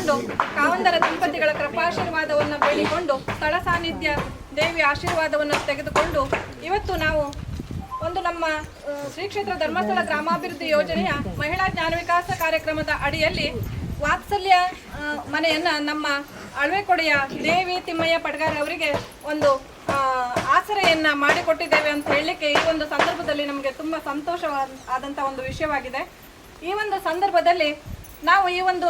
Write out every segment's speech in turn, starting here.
ಮಾಡಿಕೊಂಡು ಕಾವಂದರ ದಂಪತಿಗಳ ಕೃಪಾಶೀರ್ವಾದವನ್ನು ಬೇಡಿಕೊಂಡು ಸ್ಥಳ ಸಾನ್ನಿಧ್ಯ ದೇವಿ ಆಶೀರ್ವಾದವನ್ನು ತೆಗೆದುಕೊಂಡು ಇವತ್ತು ನಾವು ಒಂದು ನಮ್ಮ ಶ್ರೀ ಕ್ಷೇತ್ರ ಧರ್ಮಸ್ಥಳ ಗ್ರಾಮಾಭಿವೃದ್ಧಿ ಯೋಜನೆಯ ಮಹಿಳಾ ಜ್ಞಾನ ವಿಕಾಸ ಕಾರ್ಯಕ್ರಮದ ಅಡಿಯಲ್ಲಿ ವಾತ್ಸಲ್ಯ ಮನೆಯನ್ನು ನಮ್ಮ ಅಳವೆಕೊಡೆಯ ದೇವಿ ತಿಮ್ಮಯ್ಯ ಪಡ್ಗಾರ್ ಅವರಿಗೆ ಒಂದು ಆಸರೆಯನ್ನು ಮಾಡಿಕೊಟ್ಟಿದ್ದೇವೆ ಅಂತ ಹೇಳಲಿಕ್ಕೆ ಈ ಒಂದು ಸಂದರ್ಭದಲ್ಲಿ ನಮಗೆ ತುಂಬ ಸಂತೋಷವಾದಂಥ ಒಂದು ವಿಷಯವಾಗಿದೆ. ಈ ಒಂದು ಸಂದರ್ಭದಲ್ಲಿ ನಾವು ಈ ಒಂದು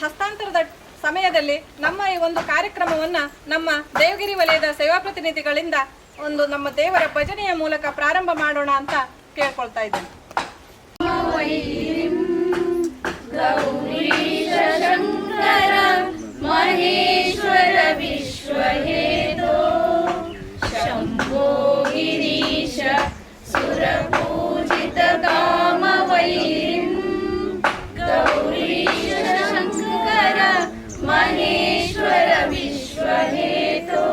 ಹಸ್ತಾಂತರದ ಸಮಯದಲ್ಲಿ ನಮ್ಮ ಈ ಒಂದು ಕಾರ್ಯಕ್ರಮವನ್ನು ನಮ್ಮ ದೇವಗಿರಿ ವಲಯದ ಸೇವಾ ಪ್ರತಿನಿಧಿಗಳಿಂದ ಒಂದು ನಮ್ಮ ದೇವರ ಭಜನೆಯ ಮೂಲಕ ಪ್ರಾರಂಭ ಮಾಡೋಣ ಅಂತ ಕೇಳ್ಕೊಳ್ತಾ ಇದ್ದೇನೆ. ಮಹೇಶ್ವರ ವಿಶ್ವಹೇತೋ ಶಂಭೋ ಗಿರೀಶ ಸುರಪೂಜಿತ ಕಾಮವೈರಿಂ ಗೌರೀಶ ಶಂಕರ ಮಹೇಶ್ವರ ವಿಶ್ವಹೇತೋ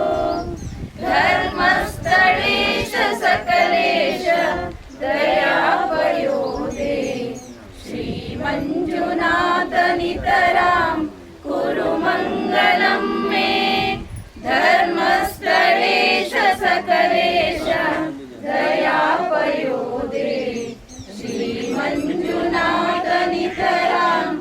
ಧರ್ಮಸ್ಥಳೇಶ ಸಕಲೇಶ ದಯಾಪಯೋಧೇ ಶ್ರೀ ಮಂಜುನಾಥ ನಿತರಾಂ ಕುರು ಮಂಗಲಂ ಮೇ ಧರ್ಮಸ್ಥಳೇಶ ಸಕಲೇಶ ದಯಾಪಯೋಧೇ ಶ್ರೀ ಮಂಜುನಾಥ ನಿತರಾಂ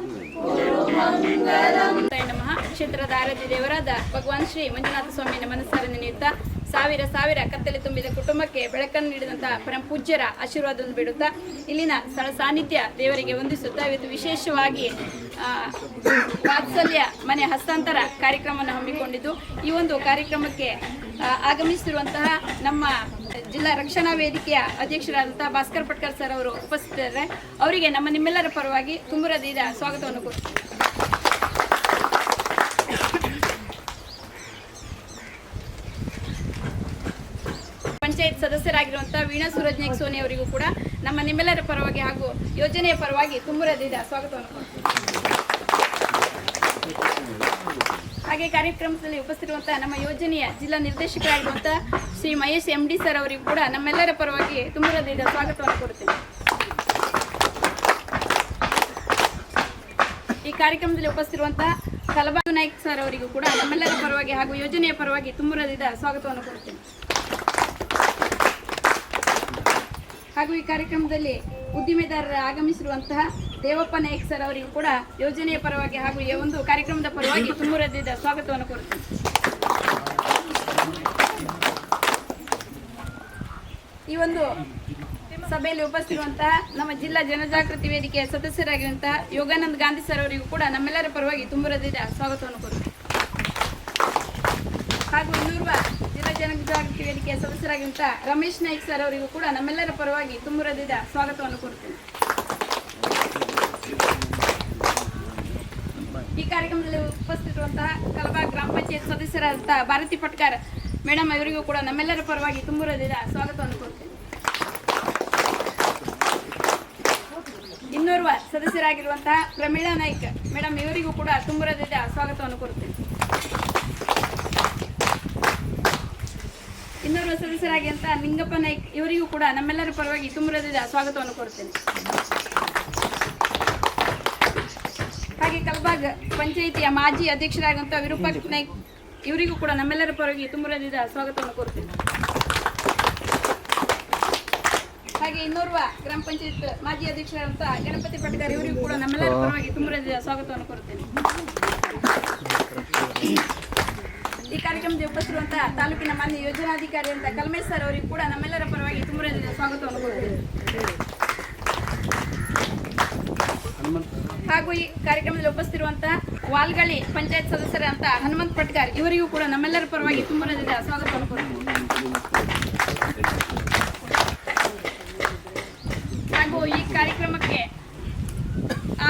ಕುರು ಮಂಗಲಂ. ನಮಃ. ಕ್ಷೇತ್ರದ ಆರಾಧ್ಯ ದೇವರಾದ ಭಗವಾನ್ ಶ್ರೀ ಮಂಜುನಾಥ ಸ್ವಾಮಿಯ ಮನಸ್ಸಾರ ನೆನೆಯುತ್ತಾ ಸಾವಿರ ಕತ್ತಲೆ ತುಂಬಿದ ಕುಟುಂಬಕ್ಕೆ ಬೆಳಕನ್ನು ನೀಡಿದಂತಹ ಪರಮ ಪೂಜ್ಯರ ಆಶೀರ್ವಾದವನ್ನು ಬಿಡುತ್ತಾ ಇಲ್ಲಿನ ಸ್ಥಳ ಸಾನ್ನಿಧ್ಯ ದೇವರಿಗೆ ವಂದಿಸುತ್ತಾ ಇವತ್ತು ವಿಶೇಷವಾಗಿ ವಾತ್ಸಲ್ಯ ಮನೆ ಹಸ್ತಾಂತರ ಕಾರ್ಯಕ್ರಮವನ್ನು ಹಮ್ಮಿಕೊಂಡಿದ್ದು ಈ ಒಂದು ಕಾರ್ಯಕ್ರಮಕ್ಕೆ ಆಗಮಿಸಿರುವಂತಹ ನಮ್ಮ ಜಿಲ್ಲಾ ರಕ್ಷಣಾ ವೇದಿಕೆಯ ಅಧ್ಯಕ್ಷರಾದಂತಹ ಭಾಸ್ಕರ್ ಪಟ್ಕರ್ ಸರ್ ಅವರು ಉಪಸ್ಥಿತರಿದ್ದಾರೆ. ಅವರಿಗೆ ನಮ್ಮ ನಿಮ್ಮೆಲ್ಲರ ಪರವಾಗಿ ತುಂಬ ಹೃದಯದ ಸ್ವಾಗತವನ್ನು ಕೊಡ್ತೀವಿ. ಪಂಚಾಯತ್ ಸದಸ್ಯರಾಗಿರುವಂತಹ ವೀಣಾ ಸೂರಜ್ನಾಯ್ಕ ಸೋನಿ ಅವರಿಗೂ ಕೂಡ ನಮ್ಮ ನಿಮ್ಮೆಲ್ಲರ ಪರವಾಗಿ ಹಾಗೂ ಯೋಜನೆಯ ಪರವಾಗಿ ತುಂಬ ಹೃದಯದ ಸ್ವಾಗತವನ್ನು ಕೊಡ್ತೀವಿ. ಹಾಗೆ ಕಾರ್ಯಕ್ರಮದಲ್ಲಿ ಉಪಸ್ಥಿತಿರುವಂತಹ ನಮ್ಮ ಯೋಜನೆಯ ಜಿಲ್ಲಾ ನಿರ್ದೇಶಕರಾಗಿರುವಂತಹ ಶ್ರೀ ಮಹೇಶ್ MD ಸರ್ ಅವರಿಗೂ ಕೂಡ ನಮ್ಮೆಲ್ಲರ ಪರವಾಗಿ ತುಂಬ ಹೃದಯದ ಸ್ವಾಗತವನ್ನು ಕೊಡ್ತೀವಿ. ಈ ಕಾರ್ಯಕ್ರಮದಲ್ಲಿ ಉಪಸ್ಥಿತಿರುವಂತಹ ಕಲಬಾಗು ನಾಯ್ಕ ಸರ್ ಅವರಿಗೂ ಕೂಡ ನಮ್ಮೆಲ್ಲರ ಪರವಾಗಿ ಹಾಗೂ ಯೋಜನೆಯ ಪರವಾಗಿ ತುಂಬ ಹೃದಯದ ಸ್ವಾಗತವನ್ನು ಕೊಡ್ತೀವಿ. ಹಾಗೂ ಈ ಕಾರ್ಯಕ್ರಮದಲ್ಲಿ ಉದ್ದಿಮೆದಾರರ ಆಗಮಿಸಿರುವಂತಹ ದೇವಪ್ಪ ನಾಯ್ಕ ಸರ್ ಅವರಿಗೂ ಕೂಡ ಯೋಜನೆಯ ಪರವಾಗಿ ಹಾಗೂ ಈ ಒಂದು ಕಾರ್ಯಕ್ರಮದ ಪರವಾಗಿ ತುಂಬ ಹೃದಯದ ಸ್ವಾಗತವನ್ನು ಕೊಡ್ತೀನಿ. ಈ ಒಂದು ಸಭೆಯಲ್ಲಿ ಉಪಸ್ಥಿತಿರುವಂತಹ ನಮ್ಮ ಜಿಲ್ಲಾ ಜನಜಾಗೃತಿ ವೇದಿಕೆಯ ಸದಸ್ಯರಾಗಿರುವಂತಹ ಯೋಗಾನಂದ್ ಗಾಂಧಿ ಸರ್ ಅವರಿಗೂ ಕೂಡ ನಮ್ಮೆಲ್ಲರ ಪರವಾಗಿ ತುಂಬ ಹೃದಯದ ಸ್ವಾಗತವನ್ನು ಕೊಡ್ತೀನಿ. ಹಾಗೂ ಇನ್ನೂರ್ವ ಜಿಲ್ಲಾ ಜನಜಾಗೃತಿ ವೇದಿಕೆಯ ಸದಸ್ಯರಾಗಿರುವಂತಹ ರಮೇಶ್ ನಾಯ್ಕ್ ಸರ್ ಅವರಿಗೂ ಕೂಡ ನಮ್ಮೆಲ್ಲರ ಪರವಾಗಿ ತುಂಬ ಹೃದಯದ ಸ್ವಾಗತವನ್ನು ಕೊಡ್ತೀನಿ. ಈ ಕಾರ್ಯಕ್ರಮದಲ್ಲಿ ಉಪಸ್ಥಿತಿರುವಂತಹ ಕಲಬಾಗ್ ಗ್ರಾಮ ಪಂಚಾಯತ್ ಸದಸ್ಯರಾದಂತಹ ಭಾರತಿ ಪಟ್ಕಾರ್ ಮೇಡಮ್ ಇವರಿಗೂ ಕೂಡ ನಮ್ಮೆಲ್ಲರ ಪರವಾಗಿ ತುಂಬ ಹೃದಯದ ಸ್ವಾಗತವನ್ನು ಕೊಡ್ತೀನಿ. ಇನ್ನೋರ್ವ ಸದಸ್ಯರಾಗಿರುವಂತಹ ಪ್ರಮೀಳಾ ನಾಯ್ಕ್ ಮೇಡಮ್ ಇವರಿಗೂ ಕೂಡ ತುಂಬ ಹೃದಯದ ಸ್ವಾಗತವನ್ನು ಕೊಡ್ತೀನಿ. ಇನ್ನೋರ್ವ ಸದಸ್ಯರಾಗಿರುವಂತಹ ನಿಂಗಪ್ಪ ನಾಯ್ಕ್ ಇವರಿಗೂ ಕೂಡ ನಮ್ಮೆಲ್ಲರ ಪರವಾಗಿ ತುಂಬ ಹೃದಯದ ಸ್ವಾಗತವನ್ನು ಕೊಡ್ತೇನೆ. ಹಾಗೆ ಕಲಬಾಗ್ ಪಂಚಾಯಿತಿಯ ಮಾಜಿ ಅಧ್ಯಕ್ಷರಾಗಿರುವಂತಹ ವಿರೂಪಾಕ್ಷ ನಾಯ್ಕ್ ಇವರಿಗೂ ಕೂಡ ನಮ್ಮೆಲ್ಲರ ಪರವಾಗಿ ತುಂಬ ಹೃದಯದ ಸ್ವಾಗತವನ್ನು ಕೊಡ್ತೇನೆ. ಹಾಗೆ ಇನ್ನೋರ್ವ ಗ್ರಾಮ ಪಂಚಾಯತ್ ಮಾಜಿ ಅಧ್ಯಕ್ಷರಾದಂತಹ ಗಣಪತಿ ಪಟ್ಕರ್ ಇವರಿಗೂ ಕೂಡ ನಮ್ಮೆಲ್ಲರ ಪರವಾಗಿ ತುಂಬ ಹೃದಯದ ಸ್ವಾಗತವನ್ನು ಕೊಡ್ತೇನೆ. ಈ ಕಾರ್ಯಕ್ರಮದಲ್ಲಿ ಉಪಸ್ಥಿತಿರುವಂತಹ ತಾಲೂಕಿನ ಮಾನ್ಯ ಯೋಜನಾಧಿಕಾರಿ ಅಂತ ಕಲ್ಮೇಶ್ ಸರ್ ಅವರಿಗೂ ಕೂಡ ನಮ್ಮೆಲ್ಲರ ಪರವಾಗಿ ತುಂಬ ಹೃದಯದ ಸ್ವಾಗತವನ್ನು ಕೊಡ್ತೇನೆ. ಹಾಗೂ ಈ ಕಾರ್ಯಕ್ರಮದಲ್ಲಿ ಉಪಸ್ಥಿತಿರುವಂತಹ ವಾಲ್ಗಳಿ ಪಂಚಾಯತ್ ಸದಸ್ಯರಂತ ಹನುಮಂತ್ ಪಟ್ಕಾರ್ ಇವರಿಗೂ ಕೂಡ ನಮ್ಮೆಲ್ಲರ ಪರವಾಗಿ ತುಂಬ ಹೃದಯದ ಸ್ವಾಗತವನ್ನು ಕೊಡ್ತೇನೆ. ಹಾಗೂ ಈ ಕಾರ್ಯಕ್ರಮಕ್ಕೆ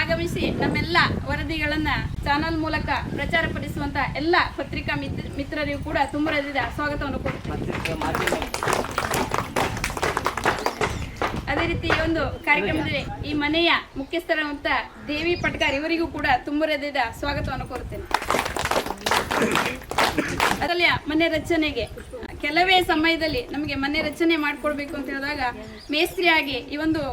ಆಗಮಿಸಿ ನಮ್ಮೆಲ್ಲ ವರದಿಗಳನ್ನು ಚಾನಲ್ ಮೂಲಕ ಪ್ರಚಾರಪಡಿಸುವಂತ ಎಲ್ಲ ಪತ್ರಿಕಾ ಮಿತ್ರರಿಗೂ ಕೂಡ ತುಂಬ ಹೃದಯದ ಸ್ವಾಗತವನ್ನು ಕೊಡ್ತೇನೆ. ಅದೇ ರೀತಿ ಈ ಒಂದು ಕಾರ್ಯಕ್ರಮದಲ್ಲಿ ಈ ಮನೆಯ ಮುಖ್ಯಸ್ಥರಾದಂತ ದೇವಿ ಪಟ್ಕಾರ್ ಇವರಿಗೂ ಕೂಡ ತುಂಬ ಹೃದಯದ ಸ್ವಾಗತವನ್ನು ಕೋರುತ್ತೇನೆ. ಅದರಲ್ಲಿ ಮನೆ ರಚನೆಗೆ ಕೆಲವೇ ಸಮಯದಲ್ಲಿ ನಮಗೆ ಮನೆ ರಚನೆ ಮಾಡಿಕೊಡ್ಬೇಕು ಅಂತ ಹೇಳಿದಾಗ ಮೇಸ್ತ್ರಿಯಾಗಿ ಈ ಒಂದು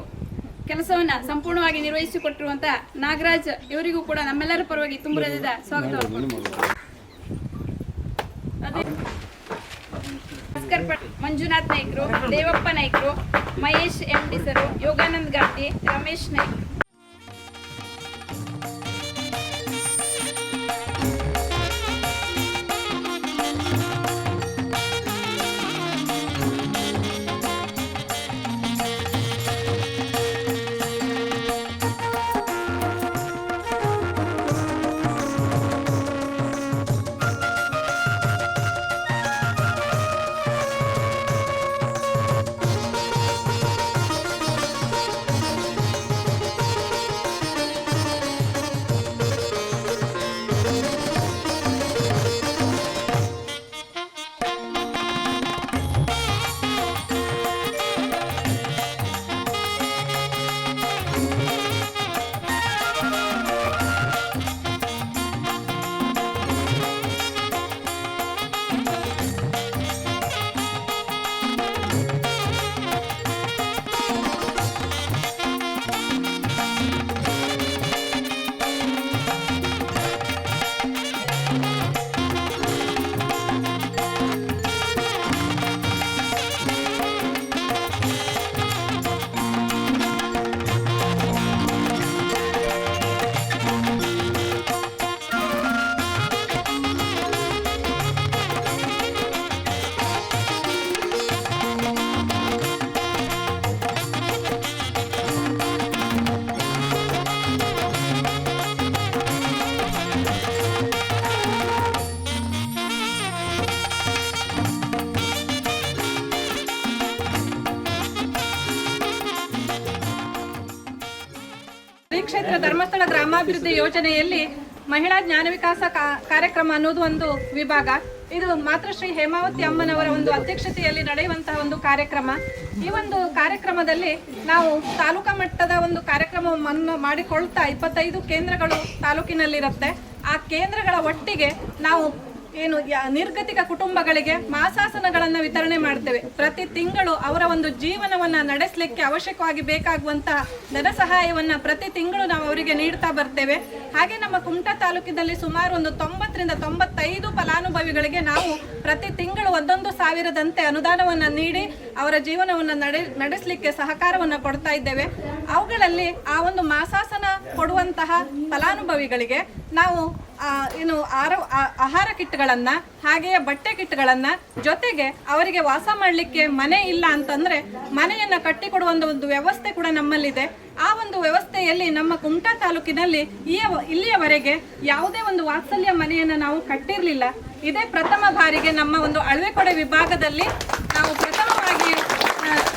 ಕೆಲಸವನ್ನ ಸಂಪೂರ್ಣವಾಗಿ ನಿರ್ವಹಿಸಿಕೊಟ್ಟಿರುವಂತ ನಾಗರಾಜ್ ಇವರಿಗೂ ಕೂಡ ನಮ್ಮೆಲ್ಲರ ಪರವಾಗಿ ತುಂಬ ಹೃದಯದ ಸ್ವಾಗತವನ್ನು ಭಾಸ್ಕರ್ ಮಂಜುನಾಥ್ ನಾಯ್ಕರು, ದೇವಪ್ಪ ನಾಯ್ಕರು, ಮಹೇಶ್ MD ಸರು, ಯೋಗಾನಂದ್ ಘಾಟಿ, ರಮೇಶ್ ನಾಯ್ಕ್. ಶ್ರೀ ಕ್ಷೇತ್ರ ಧರ್ಮಸ್ಥಳ ಗ್ರಾಮಾಭಿವೃದ್ಧಿ ಯೋಜನೆಯಲ್ಲಿ ಮಹಿಳಾ ಜ್ಞಾನ ವಿಕಾಸ ಕಾರ್ಯಕ್ರಮ ಅನ್ನೋದು ಒಂದು ವಿಭಾಗ. ಇದು ಮಾತೃಶ್ರೀ ಹೇಮಾವತಿ ಅಮ್ಮನವರ ಒಂದು ಅಧ್ಯಕ್ಷತೆಯಲ್ಲಿ ನಡೆಯುವಂತಹ ಒಂದು ಕಾರ್ಯಕ್ರಮ. ಈ ಒಂದು ಕಾರ್ಯಕ್ರಮದಲ್ಲಿ ನಾವು ತಾಲೂಕಾ ಮಟ್ಟದ ಒಂದು ಕಾರ್ಯಕ್ರಮವನ್ನು ಮಾಡಿಕೊಳ್ತಾ 25 ಕೇಂದ್ರಗಳು ತಾಲೂಕಿನಲ್ಲಿರುತ್ತೆ. ಆ ಕೇಂದ್ರಗಳ ಒಟ್ಟಿಗೆ ನಾವು ನಿರ್ಗತಿಕ ಕುಟುಂಬಗಳಿಗೆ ಮಾಸಾಸನಗಳನ್ನು ವಿತರಣೆ ಮಾಡ್ತೇವೆ. ಪ್ರತಿ ತಿಂಗಳು ಅವರ ಒಂದು ಜೀವನವನ್ನ ನಡೆಸಲಿಕ್ಕೆ ಅವಶ್ಯಕವಾಗಿ ಬೇಕಾಗುವಂತಹ ಧನ ಸಹಾಯವನ್ನ ಪ್ರತಿ ತಿಂಗಳು ನಾವು ಅವರಿಗೆ ನೀಡ್ತಾ ಬರ್ತೇವೆ. ಹಾಗೆ ನಮ್ಮ ಕುಮಟಾ ತಾಲೂಕಿನಲ್ಲಿ ಸುಮಾರು ಒಂದು 90 ರಿಂದ 95 ಫಲಾನುಭವಿಗಳಿಗೆ ನಾವು ಪ್ರತಿ ತಿಂಗಳು 1,100,000ದಂತೆ ಅನುದಾನವನ್ನ ನೀಡಿ ಅವರ ಜೀವನವನ್ನ ನಡೆಸಲಿಕ್ಕೆ ಸಹಕಾರವನ್ನ ಕೊಡ್ತಾ ಇದ್ದೇವೆ. ಅವುಗಳಲ್ಲಿ ಆ ಒಂದು ಮಾಸಾಸನ ಕೊಡುವಂತಹ ಫಲಾನುಭವಿಗಳಿಗೆ ನಾವು ಆಹಾರ ಕಿಟ್ಗಳನ್ನ ಹಾಗೆಯೇ ಬಟ್ಟೆ ಕಿಟ್ಗಳನ್ನ, ಜೊತೆಗೆ ಅವರಿಗೆ ವಾಸ ಮಾಡಲಿಕ್ಕೆ ಮನೆ ಇಲ್ಲ ಅಂತಂದ್ರೆ ಮನೆಯನ್ನ ಕಟ್ಟಿಕೊಡುವ ಒಂದು ವ್ಯವಸ್ಥೆ ಕೂಡ ನಮ್ಮಲ್ಲಿದೆ. ಆ ಒಂದು ವ್ಯವಸ್ಥೆಯಲ್ಲಿ ನಮ್ಮ ಕುಮಟಾ ತಾಲೂಕಿನಲ್ಲಿ ಇಲ್ಲಿಯವರೆಗೆ ಯಾವುದೇ ಒಂದು ವಾತ್ಸಲ್ಯ ಮನೆಯನ್ನ ನಾವು ಕಟ್ಟಿರಲಿಲ್ಲ. ಇದೇ ಪ್ರಥಮ ಬಾರಿಗೆ ನಮ್ಮ ಒಂದು ಅಳವೆಕೊಡೆ ವಿಭಾಗದಲ್ಲಿ ನಾವು ಪ್ರಥಮವಾಗಿ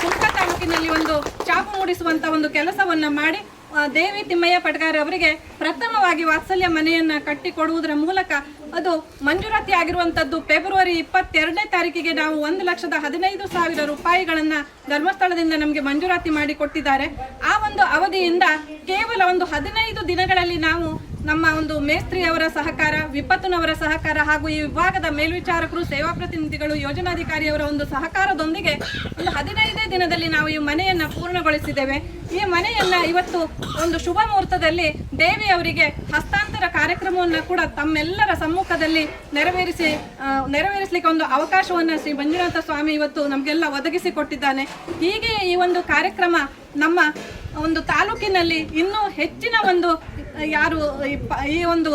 ಕುಮಟಾ ತಾಲೂಕಿನಲ್ಲಿ ಒಂದು ಚಾಪು ಮೂಡಿಸುವಂತ ಒಂದು ಕೆಲಸವನ್ನ ಮಾಡಿ ದೇವಿ ತಿಮ್ಮಯ್ಯ ಪಡ್ಗಾರ್ ಅವರಿಗೆ ಪ್ರಥಮವಾಗಿ ವಾತ್ಸಲ್ಯ ಮನೆಯನ್ನ ಕಟ್ಟಿಕೊಡುವುದರ ಮೂಲಕ ಅದು ಮಂಜೂರಾತಿ ಆಗಿರುವಂತದ್ದು. ಫೆಬ್ರವರಿ 22ನೇ ತಾರೀಕಿಗೆ ನಾವು 1,15,000 ರೂಪಾಯಿಗಳನ್ನ ಧರ್ಮಸ್ಥಳದಿಂದ ನಮಗೆ ಮಂಜೂರಾತಿ ಮಾಡಿ ಕೊಟ್ಟಿದ್ದಾರೆ. ಆ ಒಂದು ಅವಧಿಯಿಂದ ಕೇವಲ ಒಂದು 15 ದಿನಗಳಲ್ಲಿ ನಾವು ನಮ್ಮ ಒಂದು ಮೇಸ್ತ್ರಿಯವರ ಸಹಕಾರ, ವಿಪತ್ತುನವರ ಸಹಕಾರ ಹಾಗೂ ಈ ವಿಭಾಗದ ಮೇಲ್ವಿಚಾರಕರು, ಸೇವಾ ಪ್ರತಿನಿಧಿಗಳು, ಯೋಜನಾಧಿಕಾರಿಯವರ ಒಂದು ಸಹಕಾರದೊಂದಿಗೆ ಒಂದು 15 ದಿನದಲ್ಲಿ ನಾವು ಈ ಮನೆಯನ್ನ ಪೂರ್ಣಗೊಳಿಸಿದ್ದೇವೆ. ಈ ಮನೆಯನ್ನ ಇವತ್ತು ಒಂದು ಶುಭ ಮುಹೂರ್ತದಲ್ಲಿ ದೇವಿ ಅವರಿಗೆ ಹಸ್ತಾಂತರ ಕಾರ್ಯಕ್ರಮವನ್ನ ಕೂಡ ತಮ್ಮೆಲ್ಲರ ಸಮ್ಮುಖದಲ್ಲಿ ನೆರವೇರಿಸಲಿಕ್ಕೆ ಒಂದು ಅವಕಾಶವನ್ನ ಶ್ರೀ ಮಂಜುನಾಥ ಸ್ವಾಮಿ ಇವತ್ತು ನಮಗೆಲ್ಲ ಒದಗಿಸಿಕೊಟ್ಟಿದ್ದಾನೆ. ಹೀಗೆ ಈ ಒಂದು ಕಾರ್ಯಕ್ರಮ ನಮ್ಮ ಒಂದು ತಾಲೂಕಿನಲ್ಲಿ ಇನ್ನೂ ಹೆಚ್ಚಿನ ಒಂದು ಈ ಒಂದು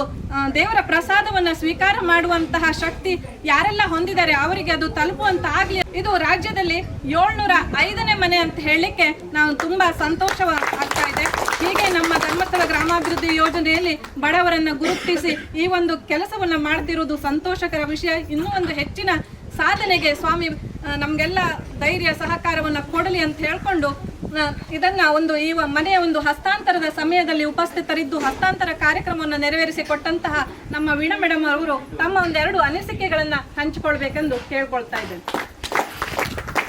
ದೇವರ ಪ್ರಸಾದವನ್ನ ಸ್ವೀಕಾರ ಮಾಡುವಂತಹ ಶಕ್ತಿ ಯಾರೆಲ್ಲ ಹೊಂದಿದ್ದಾರೆ ಅವರಿಗೆ ಅದು ತಲುಪುವಂತ ಆಗ್ಲಿ. ಇದು ರಾಜ್ಯದಲ್ಲಿ 705ನೇ ಮನೆ ಅಂತ ಹೇಳಲಿಕ್ಕೆ ನಾವು ತುಂಬಾ ಸಂತೋಷ ಆಗ್ತಾ ಇದೆ. ಹೀಗೆ ನಮ್ಮ ಧರ್ಮಸ್ಥಳ ಗ್ರಾಮಾಭಿವೃದ್ಧಿ ಯೋಜನೆಯಲ್ಲಿ ಬಡವರನ್ನ ಗುರುತಿಸಿ ಈ ಒಂದು ಕೆಲಸವನ್ನ ಮಾಡ್ತಿರುವುದು ಸಂತೋಷಕರ ವಿಷಯ. ಇನ್ನೂ ಒಂದು ಹೆಚ್ಚಿನ ಸಾಧನೆಗೆ ಸ್ವಾಮಿ ನಮ್ಗೆಲ್ಲ ಧೈರ್ಯ ಸಹಕಾರವನ್ನ ಕೊಡಲಿ ಅಂತ ಹೇಳ್ಕೊಂಡು ಇದನ್ನ ಈ ಮನೆಯ ಒಂದು ಹಸ್ತಾಂತರದ ಸಮಯದಲ್ಲಿ ಉಪಸ್ಥಿತರಿದ್ದು ಹಸ್ತಾಂತರ ಕಾರ್ಯಕ್ರಮವನ್ನು ನೆರವೇರಿಸಿಕೊಟ್ಟಂತಹ ನಮ್ಮ ವೀಣಾ ಮೇಡಮ್ ಅವರು ತಮ್ಮ ಒಂದೆರಡು ಅನಿಸಿಕೆಗಳನ್ನ ಹಂಚಿಕೊಳ್ಬೇಕೆಂದು ಕೇಳ್ಕೊಳ್ತಾ ಇದ್ದೇನೆ.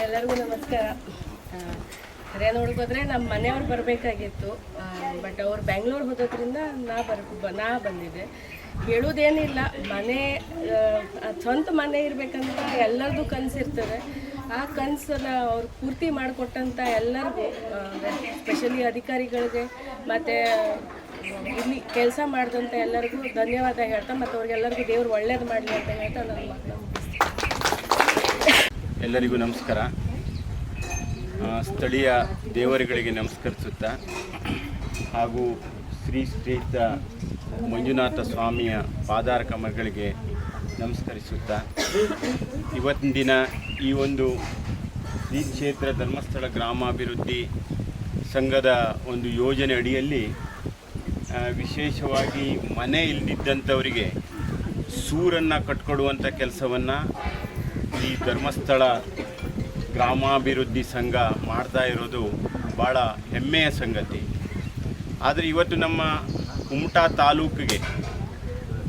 ಎಲ್ಲರಿಗೂ ನಮಸ್ಕಾರ. ಸರಿಯಾಗಿ ನೋಡ್ಬೋದ್ರೆ ನಮ್ಮ ಮನೆಯವ್ರು ಬರಬೇಕಾಗಿತ್ತು, ಬಟ್ ಅವ್ರು ಬ್ಯಾಂಗ್ಳೂರ್ ಹೋಗೋದ್ರಿಂದ ನಾ ಬಂದಿದ್ದೆ. ಹೇಳೋದೇನಿಲ್ಲ, ಮನೆ ಸ್ವಂತ ಮನೆ ಇರಬೇಕಂತ ಎಲ್ಲರದು ಕನಸಿರ್ತದೆ. ಆ ಕನಸನ್ನು ಅವ್ರು ಪೂರ್ತಿ ಮಾಡಿಕೊಟ್ಟಂಥ ಎಲ್ಲರಿಗೂ ಸ್ಪೆಷಲಿ ಅಧಿಕಾರಿಗಳಿಗೆ ಮತ್ತು ಇಲ್ಲಿ ಕೆಲಸ ಮಾಡಿದಂಥ ಎಲ್ಲರಿಗೂ ಧನ್ಯವಾದ ಹೇಳ್ತಾ ಮತ್ತು ಅವ್ರಿಗೆಲ್ಲರಿಗೂ ದೇವ್ರು ಒಳ್ಳೇದು ಮಾಡಲಿ ಅಂತ ಹೇಳ್ತಾ ನನ್ನ ಮಾತನ್ನು ಮುಗಿಸ್ತೀನಿ. ಎಲ್ಲರಿಗೂ ನಮಸ್ಕಾರ. ಸ್ಥಳೀಯ ದೇವರುಗಳಿಗೆ ನಮಸ್ಕರಿಸುತ್ತಾ ಹಾಗೂ ಶ್ರೀ ಶ್ರೀಯುತ ಮಂಜುನಾಥ ಸ್ವಾಮಿಯ ಪಾದಾರ ಕಮಲಗಳಿಗೆ ನಮಸ್ಕರಿಸುತ್ತಾ ಇವತ್ತಿನ ದಿನ ಈ ಒಂದು ಶ್ರೀ ಕ್ಷೇತ್ರ ಧರ್ಮಸ್ಥಳ ಗ್ರಾಮಾಭಿವೃದ್ಧಿ ಸಂಘದ ಒಂದು ಯೋಜನೆ ಅಡಿಯಲ್ಲಿ ವಿಶೇಷವಾಗಿ ಮನೆ ಇಲ್ಲದಿದ್ದಂಥವರಿಗೆ ಸೂರನ್ನು ಕಟ್ಕೊಡುವಂಥ ಕೆಲಸವನ್ನು ಈ ಧರ್ಮಸ್ಥಳ ಗ್ರಾಮಾಭಿವೃದ್ಧಿ ಸಂಘ ಮಾಡ್ತಾ ಇರೋದು ಭಾಳ ಹೆಮ್ಮೆಯ ಸಂಗತಿ. ಆದರೆ ಇವತ್ತು ನಮ್ಮ ಕುಮಟಾ ತಾಲೂಕಿಗೆ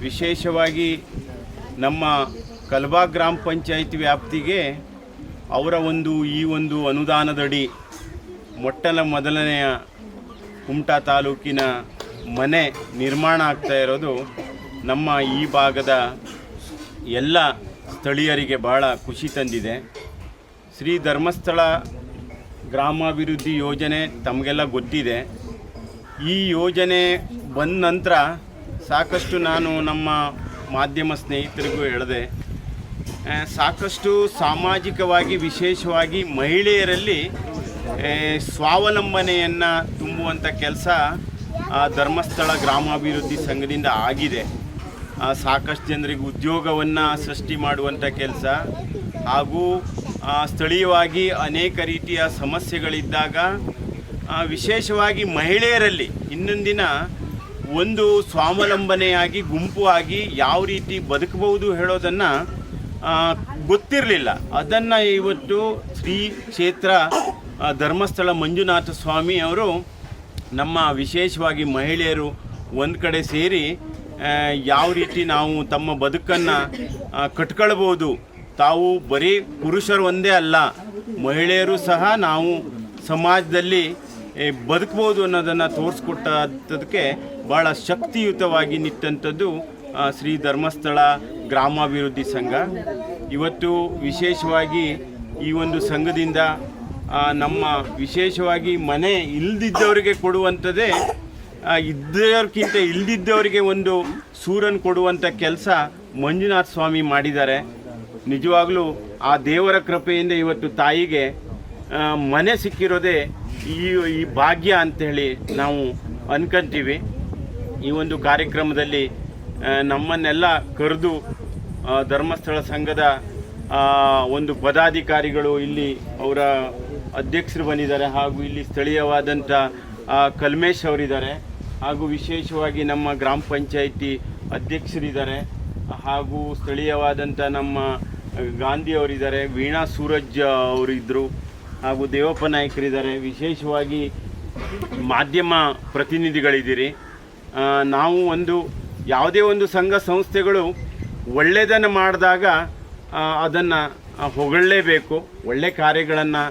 ವಿಶೇಷವಾಗಿ ನಮ್ಮ ಕಲ್ಬಾ ಗ್ರಾಮ ಪಂಚಾಯತ್ ವ್ಯಾಪ್ತಿಗೆ ಅವರ ಈ ಒಂದು ಅನುದಾನದಡಿ ಮೊದಲನೆಯ ಕುಮಟಾ ತಾಲೂಕಿನ ಮನೆ ನಿರ್ಮಾಣ ಆಗ್ತಾ ಇರೋದು ನಮ್ಮ ಈ ಭಾಗದ ಎಲ್ಲ ಸ್ಥಳೀಯರಿಗೆ ಭಾಳ ಖುಷಿ ತಂದಿದೆ. ಶ್ರೀ ಧರ್ಮಸ್ಥಳ ಗ್ರಾಮಾಭಿವೃದ್ಧಿ ಯೋಜನೆ ತಮಗೆಲ್ಲ ಗೊತ್ತಿದೆ. ಈ ಯೋಜನೆ ಬಂದ ನಂತರ ಸಾಕಷ್ಟು ನಾನು ನಮ್ಮ ಮಾಧ್ಯಮ ಸ್ನೇಹಿತರಿಗೂ ಹೇಳಿದೆ, ಸಾಕಷ್ಟು ಸಾಮಾಜಿಕವಾಗಿ ವಿಶೇಷವಾಗಿ ಮಹಿಳೆಯರಲ್ಲಿ ಸ್ವಾವಲಂಬನೆಯನ್ನು ತುಂಬುವಂಥ ಕೆಲಸ ಧರ್ಮಸ್ಥಳ ಗ್ರಾಮಾಭಿವೃದ್ಧಿ ಸಂಘದಿಂದ ಆಗಿದೆ. ಸಾಕಷ್ಟು ಜನರಿಗೆ ಉದ್ಯೋಗವನ್ನು ಸೃಷ್ಟಿ ಮಾಡುವಂಥ ಕೆಲಸ ಹಾಗೂ ಸ್ಥಳೀಯವಾಗಿ ಅನೇಕ ರೀತಿಯ ಸಮಸ್ಯೆಗಳಿದ್ದಾಗ ವಿಶೇಷವಾಗಿ ಮಹಿಳೆಯರಲ್ಲಿ ಇನ್ನೊಂದಿನ ಒಂದು ಸ್ವಾವಲಂಬನೆಯಾಗಿ ಗುಂಪು ಆಗಿ ಯಾವ ರೀತಿ ಬದುಕಬಹುದು ಹೇಳೋದನ್ನು ಗೊತ್ತಿರಲಿಲ್ಲ. ಅದನ್ನು ಇವತ್ತು ಶ್ರೀ ಕ್ಷೇತ್ರ ಧರ್ಮಸ್ಥಳ ಮಂಜುನಾಥ ಸ್ವಾಮಿ ಅವರು ನಮ್ಮ ವಿಶೇಷವಾಗಿ ಮಹಿಳೆಯರು ಒಂದು ಕಡೆ ಸೇರಿ ಯಾವ ರೀತಿ ನಾವು ತಮ್ಮ ಬದುಕನ್ನು ಕಟ್ಕೊಳ್ಬೋದು, ತಾವು ಬರೀ ಪುರುಷರು ಒಂದೇ ಅಲ್ಲ ಮಹಿಳೆಯರು ಸಹ ನಾವು ಸಮಾಜದಲ್ಲಿ ಬದುಕ್ಬೋದು ಅನ್ನೋದನ್ನು ತೋರಿಸ್ಕೊಟ್ಟದಕ್ಕೆ ಭಾಳ ಶಕ್ತಿಯುತವಾಗಿ ನಿಂತಂಥದ್ದು ಶ್ರೀ ಧರ್ಮಸ್ಥಳ ಗ್ರಾಮಾಭಿವೃದ್ಧಿ ಸಂಘ. ಇವತ್ತು ವಿಶೇಷವಾಗಿ ಈ ಒಂದು ಸಂಘದಿಂದ ನಮ್ಮ ವಿಶೇಷವಾಗಿ ಮನೆ ಇಲ್ಲದಿದ್ದವರಿಗೆ ಕೊಡುವಂಥದ್ದೇ ಇದ್ದವ್ರಿಗಿಂತ ಇಲ್ಲದಿದ್ದವರಿಗೆ ಒಂದು ಸೂರನ್ನು ಕೊಡುವಂಥ ಕೆಲಸ ಮಂಜುನಾಥ ಸ್ವಾಮಿ ಮಾಡಿದ್ದಾರೆ. ನಿಜವಾಗಲೂ ಆ ದೇವರ ಕೃಪೆಯಿಂದ ಇವತ್ತು ತಾಯಿಗೆ ಮನೆ ಸಿಕ್ಕಿರೋದೇ ಈ ಭಾಗ್ಯ ಅಂಥೇಳಿ ನಾವು ಅನ್ಕೊಂತೀವಿ. ಈ ಒಂದು ಕಾರ್ಯಕ್ರಮದಲ್ಲಿ ನಮ್ಮನ್ನೆಲ್ಲ ಕರೆದು ಧರ್ಮಸ್ಥಳ ಸಂಘದ ಒಂದು ಪದಾಧಿಕಾರಿಗಳು ಇಲ್ಲಿ ಅವರ ಅಧ್ಯಕ್ಷರು ಬಂದಿದ್ದಾರೆ, ಹಾಗೂ ಇಲ್ಲಿ ಸ್ಥಳೀಯವಾದಂಥ ಕಲ್ಮೇಶ್ ಅವರಿದ್ದಾರೆ, ಹಾಗೂ ವಿಶೇಷವಾಗಿ ನಮ್ಮ ಗ್ರಾಮ ಪಂಚಾಯಿತಿ ಅಧ್ಯಕ್ಷರಿದ್ದಾರೆ, ಹಾಗೂ ಸ್ಥಳೀಯವಾದಂಥ ನಮ್ಮ ಗಾಂಧಿ ಅವರಿದ್ದಾರೆ, ವೀಣಾ ಸೂರಜ್ ಅವರಿದ್ದರು, ಹಾಗೂ ದೇವಪ್ಪ ನಾಯಕರಿದ್ದಾರೆ, ವಿಶೇಷವಾಗಿ ಮಾಧ್ಯಮ ಪ್ರತಿನಿಧಿಗಳಿದ್ದೀರಿ. ನಾವು ಯಾವುದೇ ಒಂದು ಸಂಘ ಸಂಸ್ಥೆಗಳು ಒಳ್ಳೆಯದನ್ನು ಮಾಡಿದಾಗ ಅದನ್ನು ಹೊಗಳಲೇಬೇಕು. ಒಳ್ಳೆ ಕಾರ್ಯಗಳನ್ನು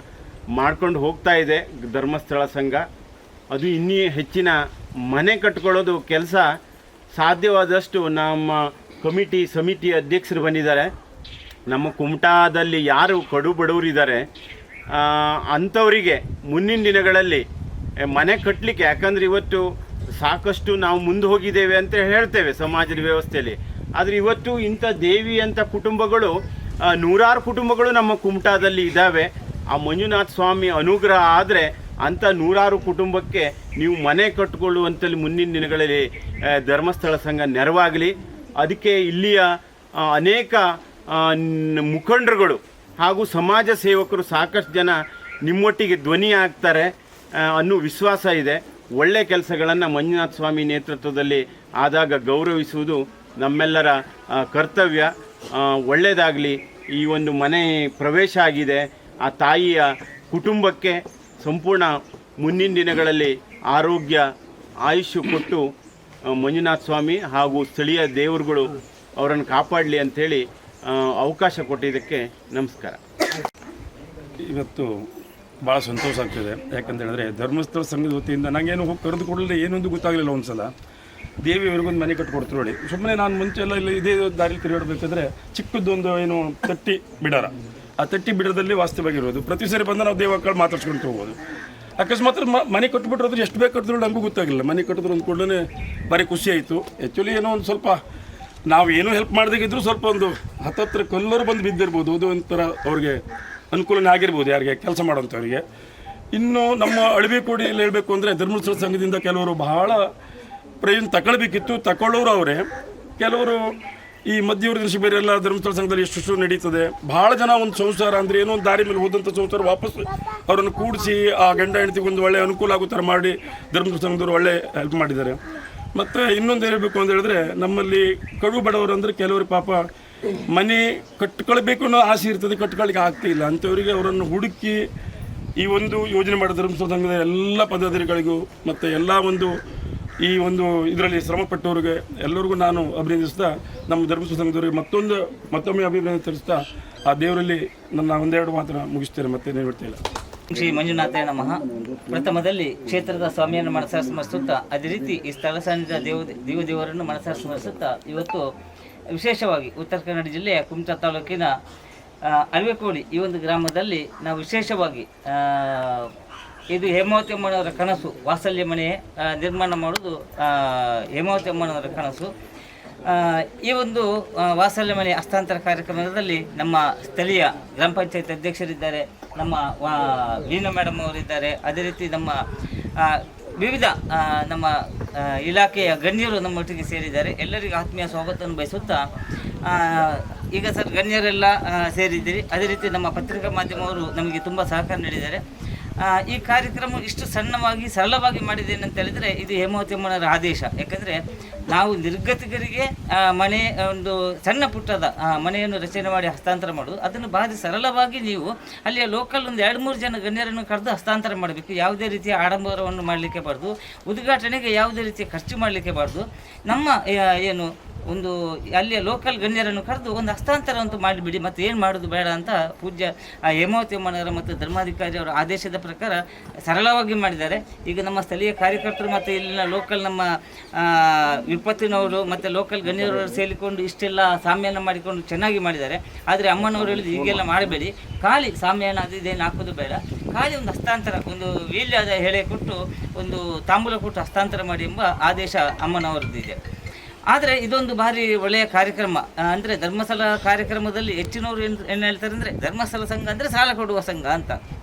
ಮಾಡ್ಕೊಂಡು ಹೋಗ್ತಾ ಇದೆ ಧರ್ಮಸ್ಥಳ ಸಂಘ. ಅದು ಇನ್ನೂ ಹೆಚ್ಚಿನ ಮನೆ ಕಟ್ಕೊಳ್ಳೋದು ಕೆಲಸ ಸಾಧ್ಯವಾದಷ್ಟು ನಮ್ಮ ಸಮಿತಿ ಅಧ್ಯಕ್ಷರು ಬಂದಿದ್ದಾರೆ. ನಮ್ಮ ಕುಮಟಾದಲ್ಲಿ ಯಾರು ಕಡು ಬಡವರಿದ್ದಾರೆ ಅಂಥವರಿಗೆ ಮುಂದಿನ ದಿನಗಳಲ್ಲಿ ಮನೆ ಕಟ್ಟಲಿಕ್ಕೆ, ಯಾಕಂದರೆ ಇವತ್ತು ಸಾಕಷ್ಟು ನಾವು ಮುಂದೆ ಹೋಗಿದ್ದೇವೆ ಅಂತ ಹೇಳ್ತೇವೆ ಸಮಾಜದ ವ್ಯವಸ್ಥೆಯಲ್ಲಿ, ಆದರೆ ಇವತ್ತು ಇಂಥ ದೇವಿ ಅಂತ ಕುಟುಂಬಗಳು ನೂರಾರು ಕುಟುಂಬಗಳು ನಮ್ಮ ಕುಮಟಾದಲ್ಲಿ ಇದ್ದಾವೆ. ಆ ಮಂಜುನಾಥ ಸ್ವಾಮಿ ಅನುಗ್ರಹ ಆದರೆ ಅಂಥ ನೂರಾರು ಕುಟುಂಬಕ್ಕೆ ನೀವು ಮನೆ ಕಟ್ಟಿಕೊಳ್ಳುವಂಥಲ್ಲಿ ಮುಂದಿನ ದಿನಗಳಲ್ಲಿ ಧರ್ಮಸ್ಥಳ ಸಂಘ ನೆರವಾಗಲಿ. ಅದಕ್ಕೆ ಇಲ್ಲಿಯ ಅನೇಕ ಮುಖಂಡರುಗಳು ಹಾಗೂ ಸಮಾಜ ಸೇವಕರು ಸಾಕಷ್ಟು ಜನ ನಿಮ್ಮೊಟ್ಟಿಗೆ ಧ್ವನಿ ಆಗ್ತಾರೆ ಅನ್ನೋ ವಿಶ್ವಾಸ ಇದೆ. ಒಳ್ಳೆಯ ಕೆಲಸಗಳನ್ನು ಮಂಜುನಾಥ ಸ್ವಾಮಿ ನೇತೃತ್ವದಲ್ಲಿ ಆದಾಗ ಗೌರವಿಸುವುದು ನಮ್ಮೆಲ್ಲರ ಕರ್ತವ್ಯ. ಒಳ್ಳೆಯದಾಗಲಿ. ಈ ಒಂದು ಮನೆ ಪ್ರವೇಶ ಆಗಿದೆ. ಆ ತಾಯಿಯ ಕುಟುಂಬಕ್ಕೆ ಸಂಪೂರ್ಣ ಮುಂದಿನ ದಿನಗಳಲ್ಲಿ ಆರೋಗ್ಯ ಆಯುಷ್ಯ ಕೊಟ್ಟು ಮಂಜುನಾಥ ಸ್ವಾಮಿ ಹಾಗೂ ಸ್ಥಳೀಯ ದೇವರುಗಳು ಅವರನ್ನು ಕಾಪಾಡಲಿ ಅಂಥೇಳಿ ಅವಕಾಶ ಕೊಟ್ಟಿದ್ದಕ್ಕೆ ನಮಸ್ಕಾರ. ಇವತ್ತು ಭಾಳ ಸಂತೋಷ ಆಗ್ತಿದೆ. ಯಾಕಂತ ಹೇಳಿದ್ರೆ ಧರ್ಮಸ್ಥಳ ಸಂಘದ ವತಿಯಿಂದ ನನಗೇನು ಹೋಗಿ ಕರೆದುಕೊಡಲಿಲ್ಲ, ಏನೊಂದು ಗೊತ್ತಾಗಲಿಲ್ಲ. ಒಂದು ಸಲ ದೇವಿಯವರಿಗೊಂದು ಮನೆ ಕಟ್ಟಿಕೊಡ್ತಾರೆ ನೋಡಿ. ಸುಮ್ಮನೆ ನಾನು ಮುಂಚೆ ಎಲ್ಲ ಇದೇ ದಾರಿ ತಿರುಗಾಡಬೇಕಾದ್ರೆ ಚಿಕ್ಕದೊಂದು ಏನು ತಟ್ಟಿ ಬಿಡಾರ ಆ ತಟ್ಟಿ ಬಿಡದಲ್ಲಿ ವಾಸ್ತವವಾಗಿರೋದು. ಪ್ರತಿ ಸರಿ ಬಂದು ನಾವು ದೇವಕ್ಕಳು ಮಾತಾಡ್ಸ್ಕೊಂಡು ಹೋಗ್ಬೋದು. ಅಕಸ್ಮಾತ್ ಮನೆ ಕಟ್ಬಿಟ್ರೆ ಅದ್ರ ಎಷ್ಟು ಬೇಕು ಕಟ್ಟಿದ್ರು ನಮಗೂ ಗೊತ್ತಾಗಿಲ್ಲ. ಮನೆ ಕಟ್ಟಿದ್ರು ಅಂದ ಕೂಡಲೇ ಭಾರಿ ಖುಷಿ ಆಯಿತು. ಆ್ಯಕ್ಚುಲಿ ಏನೋ ಒಂದು ಸ್ವಲ್ಪ ನಾವು ಏನೂ ಹೆಲ್ಪ್ ಮಾಡ್ದಾಗಿದ್ರು ಸ್ವಲ್ಪ ಒಂದು ಹತ್ತತ್ರ ಕಲ್ಲರು ಬಂದು ಬಿದ್ದಿರ್ಬೋದು. ಅದು ಒಂಥರ ಅವ್ರಿಗೆ ಅನುಕೂಲನೇ ಆಗಿರ್ಬೋದು ಯಾರಿಗೆ ಕೆಲಸ ಮಾಡೋಂಥವ್ರಿಗೆ. ಇನ್ನು ನಮ್ಮ ಅಳವಿಕೋಡಿಯಲ್ಲಿ ಹೇಳಬೇಕು ಅಂದರೆ ಧರ್ಮಸ್ಥಳ ಸಂಘದಿಂದ ಕೆಲವರು ಬಹಳ ಪ್ರಯೋಜನ ತಗೊಳ್ಬೇಕಿತ್ತು, ತಗೊಳ್ಳೋರು ಅವರೇ. ಕೆಲವರು ಈ ಮಧ್ಯವರ್ತಿ ಶಿಬಿರ ಎಲ್ಲ ಧರ್ಮಸ್ಥಳ ಸಂಘದಲ್ಲಿ ಎಷ್ಟು ನಡೀತದೆ. ಭಾಳ ಜನ ಒಂದು ಸಂಸಾರ ಅಂದರೆ ಏನೋ ಒಂದು ದಾರಿ ಮೇಲೆ ಹೋದಂಥ ಸಂಸಾರ ವಾಪಸ್ ಅವರನ್ನು ಕೂಡಿಸಿ ಆ ಗಂಡ ಹೆಂಡತಿಗೆ ಒಂದು ಒಳ್ಳೆಯ ಅನುಕೂಲ ಆಗೋ ಥರ ಮಾಡಿ ಧರ್ಮಸ್ಥಳ ಸಂಘದವರು ಒಳ್ಳೆ ಹೆಲ್ಪ್ ಮಾಡಿದ್ದಾರೆ. ಮತ್ತು ಇನ್ನೊಂದು ಹೇಳಬೇಕು ಅಂತ ಹೇಳಿದ್ರೆ ನಮ್ಮಲ್ಲಿ ಕಡು ಬಡವರು ಅಂದರೆ ಕೆಲವರು ಪಾಪ ಮನೆ ಕಟ್ಕೊಳ್ಬೇಕು ಅನ್ನೋ ಆಸೆ ಇರ್ತದೆ, ಕಟ್ಕೊಳ್ಳಿಕ್ಕೆ ಆಗ್ತಿಲ್ಲ. ಅಂಥವರಿಗೆ ಅವರನ್ನು ಹುಡುಕಿ ಈ ಒಂದು ಯೋಜನೆ ಮಾಡಿದ ಧರ್ಮಸ್ಥಳ ಸಂಘದ ಎಲ್ಲ ಪದಾಧಿಕಾರಿಗಳಿಗೂ ಮತ್ತು ಎಲ್ಲ ಒಂದು ಈ ಒಂದು ಇದರಲ್ಲಿ ಶ್ರಮಪಟ್ಟವ್ರಿಗೆ ಎಲ್ಲರಿಗೂ ನಾನು ಅಭಿನಂದಿಸ್ತಾ ನಮ್ಮ ಧರ್ಮಸ್ಥಳ ಸಂಘದವರಿಗೆ ಮತ್ತೊಮ್ಮೆ ಅಭಿನಂದನೆ ತಿಳಿಸ್ತಾ ಆ ದೇವರಲ್ಲಿ ನನ್ನ ಒಂದೆರಡು ಮಾತ್ರ ಮುಗಿಸ್ತೇನೆ, ಮತ್ತೇನು ಹೇಳ್ತಿಲ್ಲ. ಶ್ರೀ ಮಂಜುನಾಥಾಯ ನಮಃ. ಪ್ರಥಮದಲ್ಲಿ ಕ್ಷೇತ್ರದ ಸ್ವಾಮಿಯನ್ನು ಮನಸಾರ ಸ್ಮರಿಸುತ್ತಾ ಅದೇ ರೀತಿ ಈ ಸ್ಥಳ ಸಾನ್ನಿಧ್ಯ ದೇವರನ್ನು ಮನಸಾರ ಸ್ಮರಿಸುತ್ತಾ ಇವತ್ತು ವಿಶೇಷವಾಗಿ ಉತ್ತರ ಕನ್ನಡ ಜಿಲ್ಲೆಯ ಕುಮಟಾ ತಾಲೂಕಿನ ಅಳವಿಕೋಡಿ ಈ ಒಂದು ಗ್ರಾಮದಲ್ಲಿ ನಾವು ವಿಶೇಷವಾಗಿ ಇದು ಹೇಮಾವತಿ ಅಮ್ಮನವರ ಕನಸು, ವಾತ್ಸಲ್ಯ ಮನೆ ನಿರ್ಮಾಣ ಮಾಡೋದು ಹೇಮಾವತಿ ಅಮ್ಮನವರ ಕನಸು. ಈ ಒಂದು ವಾತ್ಸಲ್ಯ ಮನೆ ಹಸ್ತಾಂತರ ಕಾರ್ಯಕ್ರಮದಲ್ಲಿ ನಮ್ಮ ಸ್ಥಳೀಯ ಗ್ರಾಮ ಪಂಚಾಯತ್ ಅಧ್ಯಕ್ಷರಿದ್ದಾರೆ, ನಮ್ಮ ಲೀನಾ ಮೇಡಮ್ ಅವರಿದ್ದಾರೆ, ಅದೇ ರೀತಿ ನಮ್ಮ ವಿವಿಧ ನಮ್ಮ ಇಲಾಖೆಯ ಗಣ್ಯರು ನಮ್ಮೊಟ್ಟಿಗೆ ಸೇರಿದ್ದಾರೆ. ಎಲ್ಲರಿಗೂ ಆತ್ಮೀಯ ಸ್ವಾಗತವನ್ನು ಬಯಸುತ್ತಾ ಈಗ ಸರ್ ಗಣ್ಯರೆಲ್ಲ ಸೇರಿದ್ದೀರಿ. ಅದೇ ರೀತಿ ನಮ್ಮ ಪತ್ರಿಕಾ ಮಾಧ್ಯಮವರು ನಮಗೆ ತುಂಬ ಸಹಕಾರ ನೀಡಿದ್ದಾರೆ. ಈ ಕಾರ್ಯಕ್ರಮ ಇಷ್ಟು ಸಣ್ಣವಾಗಿ ಸರಳವಾಗಿ ಮಾಡಿದ್ದೇನೆ ಅಂತ ಹೇಳಿದರೆ ಇದು ಹೇಮಾವತಿ ಅಮ್ಮನವರ ಆದೇಶ. ಯಾಕಂದರೆ ನಾವು ನಿರ್ಗತಿಕರಿಗೆ ಮನೆ ಒಂದು ಸಣ್ಣ ಪುಟ್ಟದ ಮನೆಯನ್ನು ರಚನೆ ಮಾಡಿ ಹಸ್ತಾಂತರ ಮಾಡೋದು, ಅದನ್ನು ಭಾರಿ ಸರಳವಾಗಿ ನೀವು ಅಲ್ಲಿಯ ಲೋಕಲ್ ಒಂದು 2-3 ಜನ ಗಣ್ಯರನ್ನು ಕರೆದು ಹಸ್ತಾಂತರ ಮಾಡಬೇಕು. ಯಾವುದೇ ರೀತಿಯ ಆಡಂಬರವನ್ನು ಮಾಡಲಿಕ್ಕೆ ಬಾರ್ದು, ಉದ್ಘಾಟನೆಗೆ ಯಾವುದೇ ರೀತಿಯ ಖರ್ಚು ಮಾಡಲಿಕ್ಕೆ ಬಾರ್ದು. ನಮ್ಮ ಏನು ಒಂದು ಅಲ್ಲಿಯ ಲೋಕಲ್ ಗಣ್ಯರನ್ನು ಕರೆದು ಒಂದು ಹಸ್ತಾಂತರ ಅಂತೂ ಮಾಡಿಬಿಡಿ, ಮತ್ತು ಏನು ಮಾಡೋದು ಬೇಡ ಅಂತ ಪೂಜ್ಯ ಹೇಮಾವತಿ ಅಮ್ಮನವರ ಮತ್ತು ಧರ್ಮಾಧಿಕಾರಿ ಅವರ ಆದೇಶದ ಪ್ರಕಾರ ಸರಳವಾಗಿ ಮಾಡಿದ್ದಾರೆ. ಈಗ ನಮ್ಮ ಸ್ಥಳೀಯ ಕಾರ್ಯಕರ್ತರು ಮತ್ತು ಇಲ್ಲಿನ ಲೋಕಲ್ ನಮ್ಮ ವಿಪತ್ತಿನವರು ಮತ್ತು ಲೋಕಲ್ ಗಣ್ಯರವರು ಸೇರಿಕೊಂಡು ಇಷ್ಟೆಲ್ಲ ಸಾಮ್ಯಾನ ಮಾಡಿಕೊಂಡು ಚೆನ್ನಾಗಿ ಮಾಡಿದ್ದಾರೆ. ಆದರೆ ಅಮ್ಮನವರು ಹೇಳಿದ್ರು ಹೀಗೆಲ್ಲ ಮಾಡಬೇಡಿ, ಖಾಲಿ ಸಾಮ್ಯಾನ ಅದು ಇದೇನು ಹಾಕೋದು ಬೇಡ, ಖಾಲಿ ಒಂದು ಹಸ್ತಾಂತರ ಒಂದು ವೀಲ್ಯದ ಹೇಳೆ ಕೊಟ್ಟು ಒಂದು ತಾಂಬೂಲ ಕೊಟ್ಟು ಹಸ್ತಾಂತರ ಮಾಡಿ ಎಂಬ ಆದೇಶ ಅಮ್ಮನವರದ್ದಿದೆ. ಆದರೆ ಇದೊಂದು ಭಾರಿ ಒಳ್ಳೆಯ ಕಾರ್ಯಕ್ರಮ. ಅಂದರೆ ಧರ್ಮಸ್ಥಳ ಕಾರ್ಯಕ್ರಮದಲ್ಲಿ ಹೆಚ್ಚಿನವರು ಏನು ಹೇಳ್ತಾರೆ ಅಂದರೆ ಧರ್ಮಸ್ಥಳ ಸಂಘ ಅಂದರೆ ಸಾಲ ಕೊಡುವ ಸಂಘ ಅಂತ.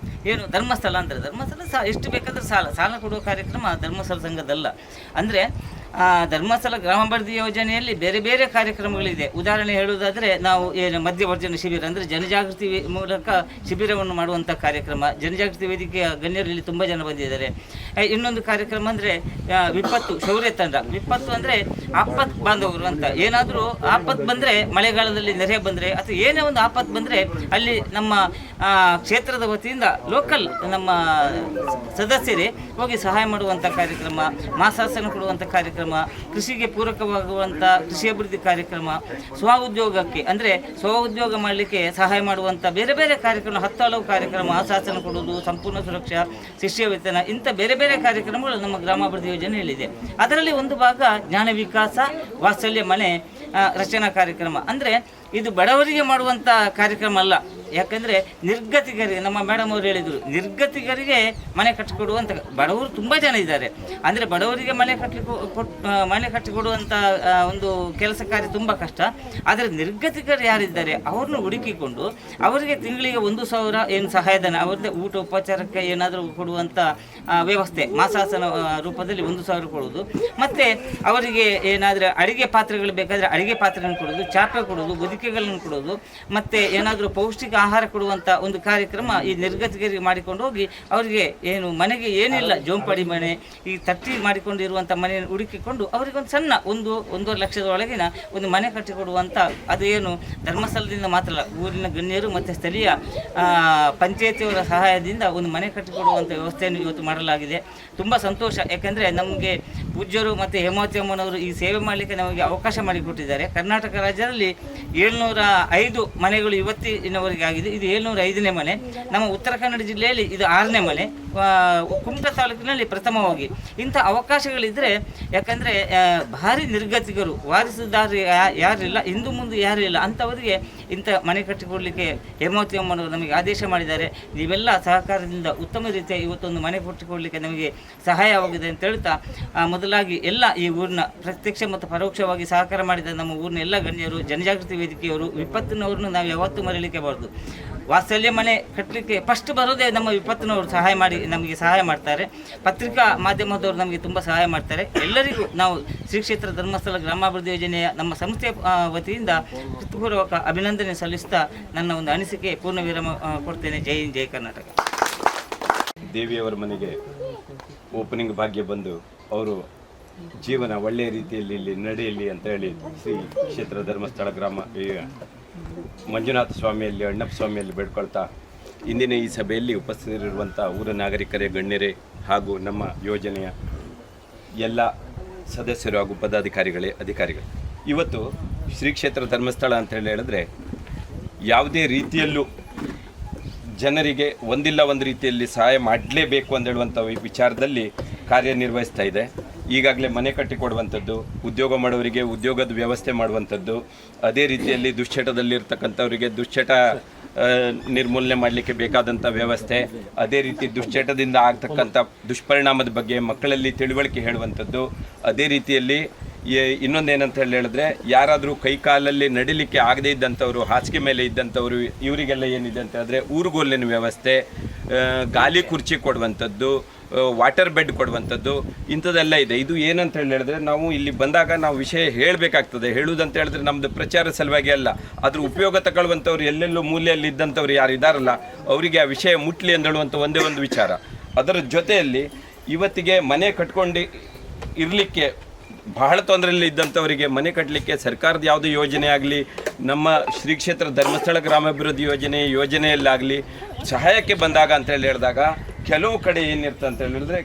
ಏನು ಧರ್ಮಸ್ಥಳ ಅಂದರೆ ಧರ್ಮಸ್ಥಳ ಎಷ್ಟು ಬೇಕಾದರೂ ಸಾಲ ಕೊಡುವ ಕಾರ್ಯಕ್ರಮ ಧರ್ಮಸ್ಥಳ ಸಂಘದಲ್ಲ. ಅಂದರೆ ಧರ್ಮಸ್ಥಳ ಗ್ರಾಮಾಭಿವೃದ್ಧಿ ಯೋಜನೆಯಲ್ಲಿ ಬೇರೆ ಬೇರೆ ಕಾರ್ಯಕ್ರಮಗಳಿದೆ. ಉದಾಹರಣೆ ಹೇಳುವುದಾದರೆ ನಾವು ಏನು ಮಧ್ಯವರ್ಜನ ಶಿಬಿರ ಅಂದರೆ ಜನಜಾಗೃತಿ ಮೂಲಕ ಶಿಬಿರವನ್ನು ಮಾಡುವಂಥ ಕಾರ್ಯಕ್ರಮ, ಜನಜಾಗೃತಿ ವೇದಿಕೆಯ ಗಣ್ಯರಲ್ಲಿ ತುಂಬ ಜನ ಬಂದಿದ್ದಾರೆ. ಇನ್ನೊಂದು ಕಾರ್ಯಕ್ರಮ ಅಂದರೆ ವಿಪತ್ತು ಶೌರ್ಯ ತಂಡ. ವಿಪತ್ತು ಅಂದರೆ ಆಪತ್ತು ಬಾಂಧವರು ಅಂತ. ಏನಾದರೂ ಆಪತ್ತು ಬಂದರೆ, ಮಳೆಗಾಲದಲ್ಲಿ ನೆರೆ ಬಂದರೆ ಅಥವಾ ಏನೇ ಒಂದು ಆಪತ್ತು ಬಂದರೆ ಅಲ್ಲಿ ನಮ್ಮ ಕ್ಷೇತ್ರದ ವತಿಯಿಂದ ಲೋಕಲ್ ನಮ್ಮ ಸದಸ್ಯರೇ ಹೋಗಿ ಸಹಾಯ ಮಾಡುವಂಥ ಕಾರ್ಯಕ್ರಮ, ಮಾಸಾಸನ ಕೊಡುವಂಥ ಕಾರ್ಯಕ್ರಮ, ಕೃಷಿಗೆ ಪೂರಕವಾಗುವಂಥ ಕೃಷಿ ಅಭಿವೃದ್ಧಿ ಕಾರ್ಯಕ್ರಮ, ಸ್ವಉದ್ಯೋಗಕ್ಕೆ ಅಂದರೆ ಸ್ವಉದ್ಯೋಗ ಮಾಡಲಿಕ್ಕೆ ಸಹಾಯ ಮಾಡುವಂಥ ಬೇರೆ ಬೇರೆ ಕಾರ್ಯಕ್ರಮ, 10 ಹಲವು ಕಾರ್ಯಕ್ರಮ, ಆಶಾಸನ ಕೊಡುವುದು, ಸಂಪೂರ್ಣ ಸುರಕ್ಷಾ, ಶಿಷ್ಯ ವೇತನ, ಇಂಥ ಬೇರೆ ಬೇರೆ ಕಾರ್ಯಕ್ರಮಗಳು ನಮ್ಮ ಗ್ರಾಮಾಭಿವೃದ್ಧಿ ಯೋಜನೆಯಲ್ಲಿದೆ. ಅದರಲ್ಲಿ ಒಂದು ಭಾಗ ಜ್ಞಾನ ವಿಕಾಸ ವಾತ್ಸಲ್ಯ ಮನೆ ರಚನಾ ಕಾರ್ಯಕ್ರಮ. ಅಂದರೆ ಇದು ಬಡವರಿಗೆ ಮಾಡುವಂಥ ಕಾರ್ಯಕ್ರಮ ಅಲ್ಲ. ಯಾಕಂದರೆ ನಿರ್ಗತಿಕರಿಗೆ, ನಮ್ಮ ಮೇಡಮ್ ಅವರು ಹೇಳಿದರು, ನಿರ್ಗತಿಕರಿಗೆ ಮನೆ ಕಟ್ಟಿಕೊಡುವಂಥ ಬಡವರು ತುಂಬ ಜನ ಇದ್ದಾರೆ. ಅಂದರೆ ಬಡವರಿಗೆ ಮನೆ ಕಟ್ಟಿಕೊಡುವಂಥ ಒಂದು ಕೆಲಸ ಕಾರ್ಯ ತುಂಬ ಕಷ್ಟ. ಆದರೆ ನಿರ್ಗತಿಕರು ಯಾರಿದ್ದಾರೆ ಅವ್ರನ್ನ ಹುಡುಕಿಕೊಂಡು ಅವರಿಗೆ ತಿಂಗಳಿಗೆ 1,000 ಏನು ಸಹಾಯಧನ, ಅವ್ರದ್ದೇ ಊಟ ಉಪಚಾರಕ್ಕೆ ಏನಾದರೂ ಕೊಡುವಂಥ ವ್ಯವಸ್ಥೆ ಮಾಸಾಸನ ರೂಪದಲ್ಲಿ 1,000 ಕೊಡೋದು. ಮತ್ತು ಅವರಿಗೆ ಏನಾದರೂ ಅಡುಗೆ ಪಾತ್ರೆಗಳು ಬೇಕಾದರೆ ಅಡುಗೆ ಪಾತ್ರೆಯನ್ನು ಕೊಡೋದು, ಚಾಪೆ ಕೊಡೋದು, ಬದುಕೆಗಳನ್ನು ಕೊಡೋದು, ಮತ್ತು ಏನಾದರೂ ಪೌಷ್ಟಿಕ ಆಹಾರ ಕೊಡುವಂಥ ಒಂದು ಕಾರ್ಯಕ್ರಮ ಈ ನಿರ್ಗತಿಕರಿಗೆ ಮಾಡಿಕೊಂಡು ಹೋಗಿ ಅವರಿಗೆ ಏನು ಮನೆಗೆ ಏನಿಲ್ಲ, ಜೋಂಪಡಿ ಮನೆ, ಈ ತಟ್ಟಿ ಮಾಡಿಕೊಂಡಿರುವಂಥ ಮನೆಯನ್ನು ಹುಡುಕಿಕೊಂಡು ಅವರಿಗೆ ಒಂದು ಸಣ್ಣ 1-1.5 ಲಕ್ಷದ ಒಳಗಿನ ಒಂದು ಮನೆ ಕಟ್ಟಿಕೊಡುವಂಥ, ಅದು ಏನು ಧರ್ಮಸ್ಥಳದಿಂದ ಮಾತ್ರ ಅಲ್ಲ, ಊರಿನ ಗಣ್ಯರು ಮತ್ತು ಸ್ಥಳೀಯ ಪಂಚಾಯತಿಯವರ ಸಹಾಯದಿಂದ ಒಂದು ಮನೆ ಕಟ್ಟಿಕೊಡುವಂಥ ವ್ಯವಸ್ಥೆಯನ್ನು ಇವತ್ತು ಮಾಡಲಾಗಿದೆ. ತುಂಬ ಸಂತೋಷ. ಯಾಕೆಂದರೆ ನಮಗೆ ಪೂಜ್ಯರು ಮತ್ತು ಹೇಮಾವತಿ ಅಮ್ಮನವರು ಈ ಸೇವೆ ಮಾಡಲಿಕ್ಕೆ ನಮಗೆ ಅವಕಾಶ ಮಾಡಿಕೊಟ್ಟಿದ್ದಾರೆ. ಕರ್ನಾಟಕ ರಾಜ್ಯದಲ್ಲಿ 705 ಮನೆಗಳು ಇವತ್ತಿನವರೆಗೆ ಆಗಿದೆ. ಇದು 705ನೇ ಮನೆ. ನಮ್ಮ ಉತ್ತರ ಕನ್ನಡ ಜಿಲ್ಲೆಯಲ್ಲಿ ಇದು 6ನೇ ಮನೆ. ಕುಮಟಾ ತಾಲೂಕಿನಲ್ಲಿ ಪ್ರಥಮವಾಗಿ ಇಂಥ ಅವಕಾಶಗಳಿದ್ದರೆ, ಯಾಕಂದರೆ ಭಾರಿ ನಿರ್ಗತಿಕರು, ವಾರಿಸುದಾರರು ಯಾರಿಲ್ಲ, ಹಿಂದು ಮುಂದೆ ಯಾರು ಇಲ್ಲ, ಅಂಥವರಿಗೆ ಇಂಥ ಮನೆ ಕಟ್ಟಿಕೊಡಲಿಕ್ಕೆ ಹೇಮಾವತಿ ಅಮ್ಮನವರು ನಮಗೆ ಆದೇಶ ಮಾಡಿದ್ದಾರೆ. ನೀವೆಲ್ಲ ಸಹಕಾರದಿಂದ ಉತ್ತಮ ರೀತಿಯ ಇವತ್ತೊಂದು ಮನೆ ಕಟ್ಟಿಕೊಡಲಿಕ್ಕೆ ನಮಗೆ ಸಹಾಯವಾಗಿದೆ ಅಂತ ಹೇಳ್ತಾ, ಮೊದಲಾಗಿ ಎಲ್ಲ ಈ ಊರಿನ ಪ್ರತ್ಯಕ್ಷ ಮತ್ತು ಪರೋಕ್ಷವಾಗಿ ಸಹಕಾರ ಮಾಡಿದ ನಮ್ಮ ಊರಿನ ಎಲ್ಲ ಗಣ್ಯರು, ಜನಜಾಗೃತಿ ವೇದಿಕೆಯವರು, ವಿಪತ್ತಿನವ್ರನ್ನು ನಾವು ಯಾವತ್ತೂ ಮರೀಲಿಕ್ಕೆ ಬಾರ್ದು. ವಾತ್ಸಲ್ಯ ಮನೆ ಕಟ್ಟಲಿಕ್ಕೆ ಫಸ್ಟ್ ಬರೋದೇ ನಮ್ಮ ವಿಪತ್ತಿನವರು ನಮಗೆ ಸಹಾಯ ಮಾಡ್ತಾರೆ. ಪತ್ರಿಕಾ ಮಾಧ್ಯಮದವರು ನಮಗೆ ತುಂಬ ಸಹಾಯ ಮಾಡ್ತಾರೆ. ಎಲ್ಲರಿಗೂ ನಾವು ಶ್ರೀ ಕ್ಷೇತ್ರ ಧರ್ಮಸ್ಥಳ ಗ್ರಾಮಾಭಿವೃದ್ಧಿ ಯೋಜನೆಯ ನಮ್ಮ ಸಂಸ್ಥೆಯ ವತಿಯಿಂದ ಹೃತ್ಪೂರ್ವಕ ಅಭಿನಂದನೆ ಸಲ್ಲಿಸ್ತಾ ನನ್ನ ಒಂದು ಅನಿಸಿಕೆ ಪೂರ್ಣ ವಿರಾಮ ಕೊಡ್ತೇನೆ. ಜೈ ಹಿಂದ್, ಜೈ ಕರ್ನಾಟಕ. ದೇವಿಯವರ ಮನೆಗೆ ಓಪನಿಂಗ್ ಭಾಗ್ಯ ಬಂದು ಅವರು ಜೀವನ ಒಳ್ಳೆಯ ರೀತಿಯಲ್ಲಿ ಇಲ್ಲಿ ನಡೆಯಲಿ ಅಂತ ಹೇಳಿ ಶ್ರೀ ಕ್ಷೇತ್ರ ಧರ್ಮಸ್ಥಳ ಗ್ರಾಮ ಮಂಜುನಾಥ ಸ್ವಾಮಿಯಲ್ಲಿ, ಅಣ್ಣಪ್ಪ ಸ್ವಾಮಿಯಲ್ಲಿ ಬೇಡ್ಕೊಳ್ತಾ, ಇಂದಿನ ಈ ಸಭೆಯಲ್ಲಿ ಉಪಸ್ಥಿತರಿರುವಂಥ ಊರ ನಾಗರಿಕರೇ, ಗಣ್ಯರೇ ಹಾಗೂ ನಮ್ಮ ಯೋಜನೆಯ ಎಲ್ಲ ಸದಸ್ಯರು ಹಾಗೂ ಪದಾಧಿಕಾರಿಗಳು, ಇವತ್ತು ಶ್ರೀ ಕ್ಷೇತ್ರ ಧರ್ಮಸ್ಥಳ ಅಂತ ಹೇಳಿದ್ರೆ ಯಾವುದೇ ರೀತಿಯಲ್ಲೂ ಜನರಿಗೆ ಒಂದಿಲ್ಲ ಒಂದು ರೀತಿಯಲ್ಲಿ ಸಹಾಯ ಮಾಡಲೇಬೇಕು ಅಂತ ಹೇಳುವಂಥ ವಿಚಾರದಲ್ಲಿ ಕಾರ್ಯನಿರ್ವಹಿಸ್ತಾ ಇದೆ. ಈಗಾಗಲೇ ಮನೆ ಕಟ್ಟಿಕೊಡುವಂಥದ್ದು, ಉದ್ಯೋಗ ಮಾಡೋರಿಗೆ ಉದ್ಯೋಗದ ವ್ಯವಸ್ಥೆ ಮಾಡುವಂಥದ್ದು, ಅದೇ ರೀತಿಯಲ್ಲಿ ದುಶ್ಚಟದಲ್ಲಿರ್ತಕ್ಕಂಥವರಿಗೆ ದುಶ್ಚಟ ನಿರ್ಮೂಲನೆ ಮಾಡಲಿಕ್ಕೆ ಬೇಕಾದಂಥ ವ್ಯವಸ್ಥೆ, ಅದೇ ರೀತಿ ದುಶ್ಚಟದಿಂದ ಆಗ್ತಕ್ಕಂಥ ದುಷ್ಪರಿಣಾಮದ ಬಗ್ಗೆ ಮಕ್ಕಳಲ್ಲಿ ತಿಳುವಳಿಕೆ ಹೇಳುವಂಥದ್ದು, ಅದೇ ರೀತಿಯಲ್ಲಿ ಇನ್ನೊಂದೇನಂತ ಹೇಳಿದ್ರೆ ಯಾರಾದರೂ ಕೈಕಾಲಲ್ಲಿ ನಡಿಲಿಕ್ಕೆ ಆಗದೇ ಇದ್ದಂಥವ್ರು, ಹಾಸಿಗೆ ಮೇಲೆ ಇದ್ದಂಥವ್ರು, ಇವರಿಗೆಲ್ಲ ಏನಿದೆ ಅಂತ ಹೇಳಿದ್ರೆ ಊರುಗೋಲಿನ ವ್ಯವಸ್ಥೆ, ಗಾಲಿ ಕುರ್ಚಿ ಕೊಡುವಂಥದ್ದು, ವಾಟರ್ ಬೆಡ್ ಕೊಡುವಂಥದ್ದು, ಇಂಥದ್ದೆಲ್ಲ ಇದೆ. ಇದು ಏನಂತ ಹೇಳಿದ್ರೆ ನಾವು ಇಲ್ಲಿ ಬಂದಾಗ ನಾವು ವಿಷಯ ಹೇಳಬೇಕಾಗ್ತದೆ. ಹೇಳುವುದಂತ ಹೇಳಿದ್ರೆ ನಮ್ಮದು ಪ್ರಚಾರ ಸಲುವಾಗಿ ಅಲ್ಲ, ಅದ್ರ ಉಪಯೋಗ ತಗೊಳ್ಳುವಂಥವ್ರು ಎಲ್ಲೆಲ್ಲೂ ಮೂಲೆಯಲ್ಲಿ ಇದ್ದಂಥವ್ರು ಯಾರು ಇದ್ದಾರಲ್ಲ ಅವರಿಗೆ ಆ ವಿಷಯ ಮುಟ್ಲಿ ಅಂತ ಹೇಳುವಂಥ ಒಂದೇ ಒಂದು ವಿಚಾರ. ಅದರ ಜೊತೆಯಲ್ಲಿ ಇವತ್ತಿಗೆ ಮನೆ ಕಟ್ಕೊಂಡು ಇರಲಿಕ್ಕೆ ಬಹಳ ತೊಂದರೆಯಲ್ಲಿ ಇದ್ದಂಥವರಿಗೆ ಮನೆ ಕಟ್ಟಲಿಕ್ಕೆ ಸರ್ಕಾರದ ಯಾವುದೇ ಯೋಜನೆ ಆಗಲಿ, ನಮ್ಮ ಶ್ರೀ ಕ್ಷೇತ್ರ ಧರ್ಮಸ್ಥಳ ಗ್ರಾಮಾಭಿವೃದ್ಧಿ ಯೋಜನೆಯಲ್ಲಾಗಲಿ ಸಹಾಯಕ್ಕೆ ಬಂದಾಗ ಅಂತ ಹೇಳಿದಾಗ ಕೆಲವು ಕಡೆ ಏನಿರ್ತದೆ ಅಂತ ಹೇಳಿದ್ರೆ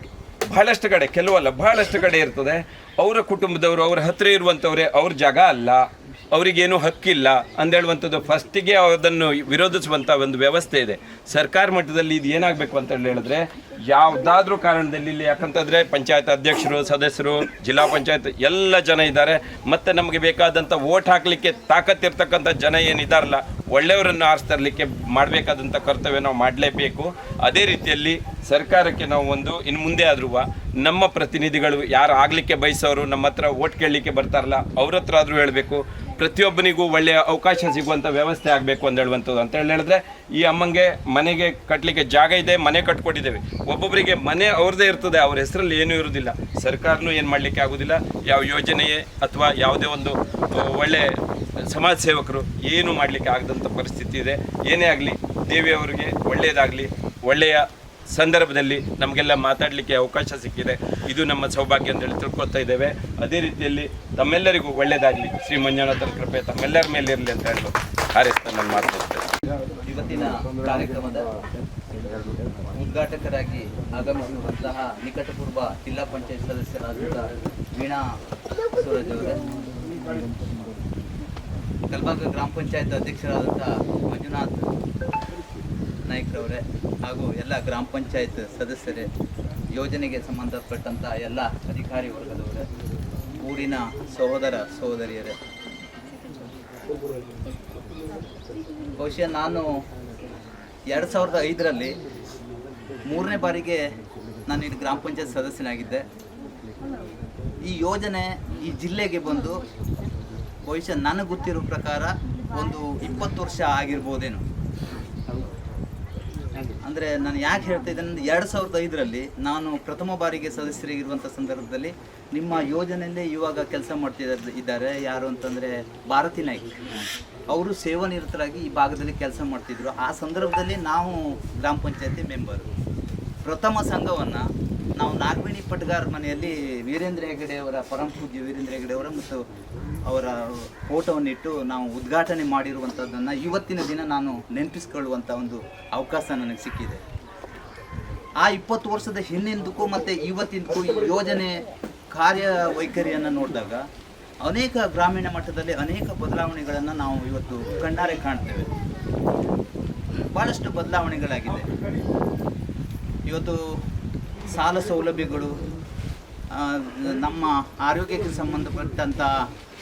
ಬಹಳಷ್ಟು ಕಡೆ, ಕೆಲವಲ್ಲ ಬಹಳಷ್ಟು ಕಡೆ ಇರ್ತದೆ, ಅವರ ಕುಟುಂಬದವರು, ಅವ್ರ ಹತ್ತಿರ ಇರುವಂಥವ್ರೆ, ಅವ್ರ ಜಾಗ ಅಲ್ಲ, ಅವರಿಗೇನು ಹಕ್ಕಿಲ್ಲ ಅಂದೇಳುವಂಥದ್ದು ಫಸ್ಟಿಗೆ ಅದನ್ನು ವಿರೋಧಿಸುವಂಥ ಒಂದು ವ್ಯವಸ್ಥೆ ಇದೆ ಸರ್ಕಾರ ಮಟ್ಟದಲ್ಲಿ. ಇದು ಏನಾಗಬೇಕು ಅಂತ ಹೇಳಿದ್ರೆ ಯಾವುದಾದ್ರೂ ಕಾರಣದಲ್ಲಿ ಇಲ್ಲಿ, ಯಾಕಂತಂದರೆ ಪಂಚಾಯತ್ ಅಧ್ಯಕ್ಷರು, ಸದಸ್ಯರು, ಜಿಲ್ಲಾ ಪಂಚಾಯತ್ ಎಲ್ಲ ಜನ ಇದ್ದಾರೆ, ಮತ್ತು ನಮಗೆ ಬೇಕಾದಂಥ ವೋಟ್ ಹಾಕಲಿಕ್ಕೆ ತಾಕತ್ತಿರ್ತಕ್ಕಂಥ ಜನ ಏನಿದಾರಲ್ಲ ಒಳ್ಳೆಯವರನ್ನು ಆರಿಸ್ತರಲಿಕ್ಕೆ ಮಾಡಬೇಕಾದಂಥ ಕರ್ತವ್ಯ ನಾವು ಮಾಡಲೇಬೇಕು. ಅದೇ ರೀತಿಯಲ್ಲಿ ಸರ್ಕಾರಕ್ಕೆ ನಾವು ಇನ್ನು ಮುಂದೆ ಆದ್ರೂ ನಮ್ಮ ಪ್ರತಿನಿಧಿಗಳು ಯಾರು ಆಗಲಿಕ್ಕೆ ಬಯಸೋರು ನಮ್ಮ ಹತ್ರ ವೋಟ್ ಕೇಳಲಿಕ್ಕೆ ಬರ್ತಾರಲ್ಲ ಅವ್ರ ಹತ್ರ ಆದರೂ ಹೇಳಬೇಕು, ಪ್ರತಿಯೊಬ್ಬನಿಗೂ ಒಳ್ಳೆಯ ಅವಕಾಶ ಸಿಗುವಂಥ ವ್ಯವಸ್ಥೆ ಆಗಬೇಕು ಅಂತ ಹೇಳುವಂಥದ್ದು. ಅಂತ ಹೇಳಿದ್ರೆ ಈ ಅಮ್ಮಂಗೆ ಮನೆಗೆ ಕಟ್ಟಲಿಕ್ಕೆ ಜಾಗ ಇದೆ, ಮನೆ ಕಟ್ಕೊಟ್ಟಿದ್ದೇವೆ. ಒಬ್ಬೊಬ್ಬರಿಗೆ ಮನೆ ಅವ್ರದ್ದೇ ಇರ್ತದೆ, ಅವ್ರ ಹೆಸರಲ್ಲಿ ಏನೂ ಇರೋದಿಲ್ಲ, ಸರ್ಕಾರನೂ ಏನು ಮಾಡಲಿಕ್ಕೆ ಆಗೋದಿಲ್ಲ, ಯಾವ ಯೋಜನೆಯೇ ಅಥವಾ ಯಾವುದೇ ಒಂದು ಒಳ್ಳೆ ಸಮಾಜ ಸೇವಕರು ಏನೂ ಮಾಡಲಿಕ್ಕೆ ಆಗದಂಥ ಪರಿಸ್ಥಿತಿ ಇದೆ. ಏನೇ ಆಗಲಿ ದೇವಿಯವರಿಗೆ ಒಳ್ಳೆಯದಾಗಲಿ, ಒಳ್ಳೆಯ ಸಂದರ್ಭದಲ್ಲಿ ನಮಗೆಲ್ಲ ಮಾತಾಡಲಿಕ್ಕೆ ಅವಕಾಶ ಸಿಕ್ಕಿದೆ, ಇದು ನಮ್ಮ ಸೌಭಾಗ್ಯ ಅಂತೇಳಿ ತಿಳ್ಕೊಳ್ತಾ ಇದ್ದೇವೆ. ಅದೇ ರೀತಿಯಲ್ಲಿ ತಮ್ಮೆಲ್ಲರಿಗೂ ಒಳ್ಳೆಯದಾಗಲಿ, ಶ್ರೀ ಮಂಜುನಾಥರ ಕೃಪೆ ತಮ್ಮೆಲ್ಲರ ಮೇಲೆ ಇರಲಿ ಅಂತ ಹೇಳಿ ಹಾರೈಸ್ತಾ ನಾನು ಮಾತಾಡ್ತೇನೆ. ಇವತ್ತಿನ ಕಾರ್ಯಕ್ರಮದ ಉದ್ಘಾಟಕರಾಗಿ ಆಗಮಿಸಿರುವಂತಹ ನಿಕಟಪೂರ್ವ ಜಿಲ್ಲಾ ಪಂಚಾಯತ್ ಸದಸ್ಯರಾದಂತಹ ವೀಣಾ ಸೂರಜ್ ಅವರೇ, ಕಲ್ಬಾಗ ಗ್ರಾಮ ಪಂಚಾಯತ್ ಅಧ್ಯಕ್ಷರಾದಂತಹ ಮಂಜುನಾಥ್ ನಾಯ್ಕರವರೇ, ಹಾಗೂ ಎಲ್ಲ ಗ್ರಾಮ ಪಂಚಾಯತ್ ಸದಸ್ಯರೇ, ಯೋಜನೆಗೆ ಸಂಬಂಧಪಟ್ಟಂಥ ಎಲ್ಲ ಅಧಿಕಾರಿ ವರ್ಗದವರೇ, ಊರಿನ ಸಹೋದರ ಸಹೋದರಿಯರೇ, ಬಹುಶಃ ನಾನು 2005ರಲ್ಲಿ 3ನೇ ಬಾರಿಗೆ ನಾನು ಇಲ್ಲಿ ಗ್ರಾಮ ಪಂಚಾಯತ್ ಸದಸ್ಯನಾಗಿದ್ದೆ. ಈ ಯೋಜನೆ ಈ ಜಿಲ್ಲೆಗೆ ಬಂದು ಬಹುಶಃ ನನಗೆ ಗೊತ್ತಿರೋ ಪ್ರಕಾರ ಒಂದು 20 ವರ್ಷ ಆಗಿರ್ಬೋದೇನೋ. ಅಂದರೆ ನಾನು ಯಾಕೆ ಹೇಳ್ತಾ ಇದ್ದೇನೆ, 2005ರಲ್ಲಿ ನಾನು ಪ್ರಥಮ ಬಾರಿಗೆ ಸದಸ್ಯರಾಗಿರುವಂಥ ಸಂದರ್ಭದಲ್ಲಿ ನಿಮ್ಮ ಯೋಜನೆಯಲ್ಲೇ ಇವಾಗ ಕೆಲಸ ಇದ್ದಾರೆ ಯಾರು ಅಂತಂದರೆ ಭಾರತಿ ನಾಯ್ಕ ಅವರು ಸೇವಾನಿರತರಾಗಿ ಈ ಭಾಗದಲ್ಲಿ ಕೆಲಸ ಮಾಡ್ತಿದ್ರು. ಆ ಸಂದರ್ಭದಲ್ಲಿ ನಾವು ಗ್ರಾಮ ಪಂಚಾಯತಿ ಮೆಂಬರು. ಪ್ರಥಮ ಸಂಘವನ್ನು ನಾವು ನಾಗವೇಣಿ ಪಟ್ಗಾರ್ ಮನೆಯಲ್ಲಿ ವೀರೇಂದ್ರ ಹೆಗಡೆ ಅವರ ಪರಮ ಪೂಜ್ಯ ವೀರೇಂದ್ರ ಹೆಗಡೆ ಅವರ ಮತ್ತು ಅವರ ಫೋಟೋವನ್ನಿಟ್ಟು ನಾವು ಉದ್ಘಾಟನೆ ಮಾಡಿರುವಂಥದ್ದನ್ನು ಇವತ್ತಿನ ದಿನ ನಾನು ನೆನಪಿಸ್ಕೊಳ್ಳುವಂಥ ಒಂದು ಅವಕಾಶ ನನಗೆ ಸಿಕ್ಕಿದೆ. ಆ 20 ವರ್ಷದ ಹಿಂದಿಂದಕ್ಕೂ ಮತ್ತು ಇವತ್ತಿನಕ್ಕೂ ಈ ಯೋಜನೆ ಕಾರ್ಯವೈಖರಿಯನ್ನು ನೋಡಿದಾಗ ಅನೇಕ ಗ್ರಾಮೀಣ ಮಟ್ಟದಲ್ಲಿ ಅನೇಕ ಬದಲಾವಣೆಗಳನ್ನು ನಾವು ಇವತ್ತು ಕಣ್ಣಾರೆ ಕಾಣ್ತೇವೆ. ಭಾಳಷ್ಟು ಬದಲಾವಣೆಗಳಾಗಿದೆ. ಇವತ್ತು ಸಾಲ ಸೌಲಭ್ಯಗಳು, ನಮ್ಮ ಆರೋಗ್ಯಕ್ಕೆ ಸಂಬಂಧಪಟ್ಟಂಥ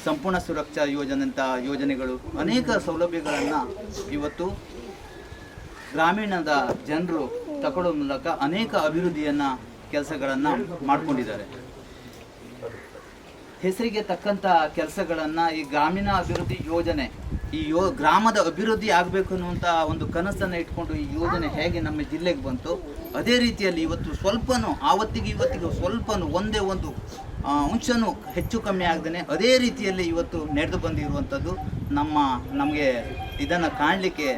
ಸಂಪೂರ್ಣ ಸುರಕ್ಷಾ ಯೋಜನೆಂಥ ಯೋಜನೆಗಳು, ಅನೇಕ ಸೌಲಭ್ಯಗಳನ್ನು ಇವತ್ತು ಗ್ರಾಮೀಣದ ಜನರು ತಗೊಳ್ಳೋ ಮೂಲಕ ಅನೇಕ ಅಭಿವೃದ್ಧಿಯನ್ನು ಕೆಲಸಗಳನ್ನು ಮಾಡಿಕೊಂಡಿದ್ದಾರೆ. ಹೆಸರಿಗೆ ತಕ್ಕಂಥ ಕೆಲಸಗಳನ್ನು ಈ ಗ್ರಾಮೀಣ ಅಭಿವೃದ್ಧಿ ಯೋಜನೆ, ಈ ಗ್ರಾಮದ ಅಭಿವೃದ್ಧಿ ಆಗಬೇಕು ಅನ್ನುವಂಥ ಒಂದು ಕನಸನ್ನು ಇಟ್ಕೊಂಡು ಈ ಯೋಜನೆ ಹೇಗೆ ನಮ್ಮ ಜಿಲ್ಲೆಗೆ ಬಂತು, ಅದೇ ರೀತಿಯಲ್ಲಿ ಇವತ್ತು ಸ್ವಲ್ಪನೂ ಆವತ್ತಿಗೆ ಇವತ್ತಿಗೆ ಸ್ವಲ್ಪನೂ ಒಂದೇ ಒಂದು ಅಂಶನೂ ಹೆಚ್ಚು ಕಮ್ಮಿ ಆಗದೇ ಅದೇ ರೀತಿಯಲ್ಲಿ ಇವತ್ತು ನಡೆದು ಬಂದಿರುವಂಥದ್ದು ನಮಗೆ ಇದನ್ನು ಕಾಣಲಿಕ್ಕೆ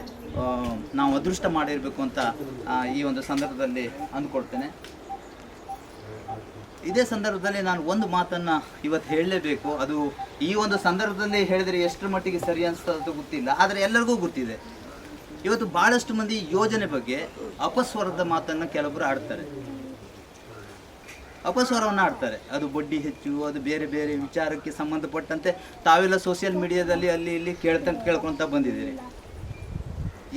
ನಾವು ಅದೃಷ್ಟ ಮಾಡಿರಬೇಕು ಅಂತ ಈ ಒಂದು ಸಂದರ್ಭದಲ್ಲಿ ಅಂದ್ಕೊಳ್ತೇನೆ. ಇದೇ ಸಂದರ್ಭದಲ್ಲಿ ನಾನು ಒಂದು ಮಾತನ್ನು ಇವತ್ತು ಹೇಳಲೇಬೇಕು. ಅದು ಈ ಒಂದು ಸಂದರ್ಭದಲ್ಲಿ ಹೇಳಿದರೆ ಎಷ್ಟರ ಮಟ್ಟಿಗೆ ಸರಿ ಅನಿಸ್ತದೆ ಗೊತ್ತಿಲ್ಲ, ಆದರೆ ಎಲ್ಲರಿಗೂ ಗೊತ್ತಿದೆ. ಇವತ್ತು ಭಾಳಷ್ಟು ಮಂದಿ ಯೋಜನೆ ಬಗ್ಗೆ ಅಪಸ್ವರದ ಮಾತನ್ನು ಕೆಲವರು ಆಡ್ತಾರೆ, ಅಪಸ್ವರವನ್ನು ಆಡ್ತಾರೆ. ಅದು ಬಡ್ಡಿ ಹೆಚ್ಚು, ಅದು ಬೇರೆ ಬೇರೆ ವಿಚಾರಕ್ಕೆ ಸಂಬಂಧಪಟ್ಟಂತೆ ತಾವೆಲ್ಲ ಸೋಷಿಯಲ್ ಮೀಡಿಯಾದಲ್ಲಿ ಅಲ್ಲಿ ಇಲ್ಲಿ ಕೇಳ್ಕೊತ ಬಂದಿದ್ದೀರಿ.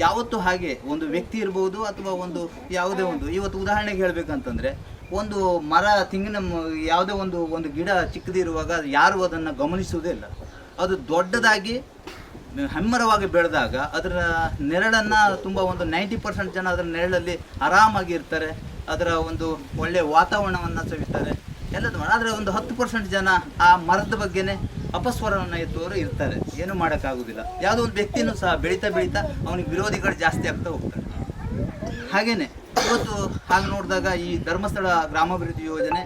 ಯಾವತ್ತೂ ಹಾಗೆ ಒಂದು ವ್ಯಕ್ತಿ ಇರ್ಬೋದು ಅಥವಾ ಒಂದು ಯಾವುದೇ ಒಂದು, ಇವತ್ತು ಉದಾಹರಣೆಗೆ ಹೇಳಬೇಕಂತಂದರೆ ಒಂದು ಮರ ತೆಂಗಿನ ಯಾವುದೇ ಒಂದು ಗಿಡ ಚಿಕ್ಕದಿರುವಾಗ ಯಾರು ಅದನ್ನು ಗಮನಿಸುವುದೇ ಇಲ್ಲ. ಅದು ದೊಡ್ಡದಾಗಿ ಹೆಮ್ಮರವಾಗಿ ಬೆಳೆದಾಗ ಅದರ ನೆರಳನ್ನು ತುಂಬ ಒಂದು 90% ಜನ ಅದರ ನೆರಳಲ್ಲಿ ಆರಾಮಾಗಿ ಇರ್ತಾರೆ, ಅದರ ಒಂದು ಒಳ್ಳೆಯ ವಾತಾವರಣವನ್ನು ಸವಿತಾರೆ ಎಲ್ಲದು. ಆದರೆ ಒಂದು 10% ಜನ ಆ ಮರದ ಬಗ್ಗೆನೇ ಅಪಸ್ವರವನ್ನು ಎತ್ತುವವರು ಇರ್ತಾರೆ, ಏನೂ ಮಾಡೋಕ್ಕಾಗೋದಿಲ್ಲ. ಯಾವುದೋ ಒಂದು ವ್ಯಕ್ತಿನೂ ಸಹ ಬೆಳೀತಾ ಅವನಿಗೆ ವಿರೋಧಿಗಳು ಜಾಸ್ತಿ ಆಗ್ತಾ ಹೋಗ್ತಾರೆ. ಹಾಗೆಯೇ ಇವತ್ತು ಹಾಗೆ ನೋಡಿದಾಗ ಈ ಧರ್ಮಸ್ಥಳ ಗ್ರಾಮಾಭಿವೃದ್ಧಿ ಯೋಜನೆ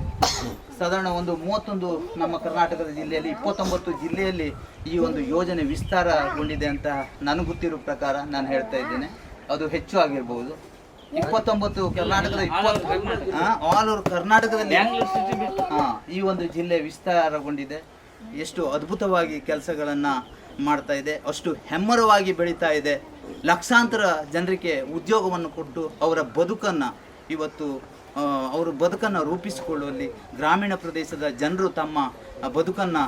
ಸಾಧಾರಣ ಒಂದು 31 ನಮ್ಮ ಕರ್ನಾಟಕದ ಜಿಲ್ಲೆಯಲ್ಲಿ 29 ಜಿಲ್ಲೆಯಲ್ಲಿ ಈ ಒಂದು ಯೋಜನೆ ವಿಸ್ತಾರಗೊಂಡಿದೆ ಅಂತ ನನಗೆ ಗೊತ್ತಿರೋ ಪ್ರಕಾರ ನಾನು ಹೇಳ್ತಾ ಇದ್ದೇನೆ. ಅದು ಹೆಚ್ಚು ಆಗಿರ್ಬೋದು. 29 ಕರ್ನಾಟಕದ ಆಲ್ ಓವರ್ ಕರ್ನಾಟಕದಲ್ಲಿ ಈ ಒಂದು ಜಿಲ್ಲೆ ವಿಸ್ತಾರಗೊಂಡಿದೆ. ಎಷ್ಟು ಅದ್ಭುತವಾಗಿ ಕೆಲಸಗಳನ್ನು ಮಾಡ್ತಾ ಇದೆ, ಅಷ್ಟು ಹೆಮ್ಮರವಾಗಿ ಬೆಳೀತಾ ಇದೆ. ಲಕ್ಷಾಂತರ ಜನರಿಗೆ ಉದ್ಯೋಗವನ್ನು ಕೊಟ್ಟು ಅವರ ಬದುಕನ್ನು ಇವತ್ತು ಅವರು ಬದುಕನ್ನು ರೂಪಿಸಿಕೊಳ್ಳುವಲ್ಲಿ, ಗ್ರಾಮೀಣ ಪ್ರದೇಶದ ಜನರು ತಮ್ಮ ಬದುಕನ್ನು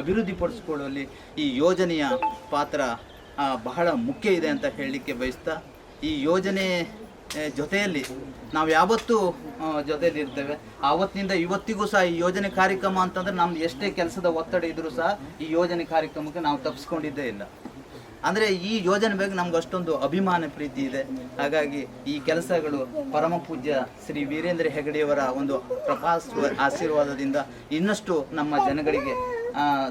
ಅಭಿವೃದ್ಧಿಪಡಿಸಿಕೊಳ್ಳುವಲ್ಲಿ ಈ ಯೋಜನೆಯ ಪಾತ್ರ ಬಹಳ ಮುಖ್ಯ ಇದೆ ಅಂತ ಹೇಳಲಿಕ್ಕೆ ಬಯಸ್ತಾ, ಈ ಯೋಜನೆ ಜೊತೆಯಲ್ಲಿ ನಾವು ಯಾವತ್ತೂ ಜೊತೆಯಲ್ಲಿ ಇರ್ತೇವೆ. ಆವತ್ತಿನಿಂದ ಇವತ್ತಿಗೂ ಸಹ ಈ ಯೋಜನೆ ಕಾರ್ಯಕ್ರಮ ಅಂತಂದರೆ ನಮ್ದು ಎಷ್ಟೇ ಕೆಲಸದ ಒತ್ತಡ ಇದ್ದರೂ ಸಹ ಈ ಯೋಜನೆ ಕಾರ್ಯಕ್ರಮಕ್ಕೆ ನಾವು ತಪ್ಪಿಸ್ಕೊಂಡಿದ್ದೇ ಇಲ್ಲ. ಅಂದರೆ ಈ ಯೋಜನೆ ಬಗ್ಗೆ ನಮ್ಗೆ ಅಷ್ಟೊಂದು ಅಭಿಮಾನ ಪ್ರೀತಿ ಇದೆ. ಹಾಗಾಗಿ ಈ ಕೆಲಸಗಳು ಪರಮ ಪೂಜ್ಯ ಶ್ರೀ ವೀರೇಂದ್ರ ಹೆಗಡೆಯವರ ಒಂದು ಆಶೀರ್ವಾದದಿಂದ ಇನ್ನಷ್ಟು ನಮ್ಮ ಜನಗಳಿಗೆ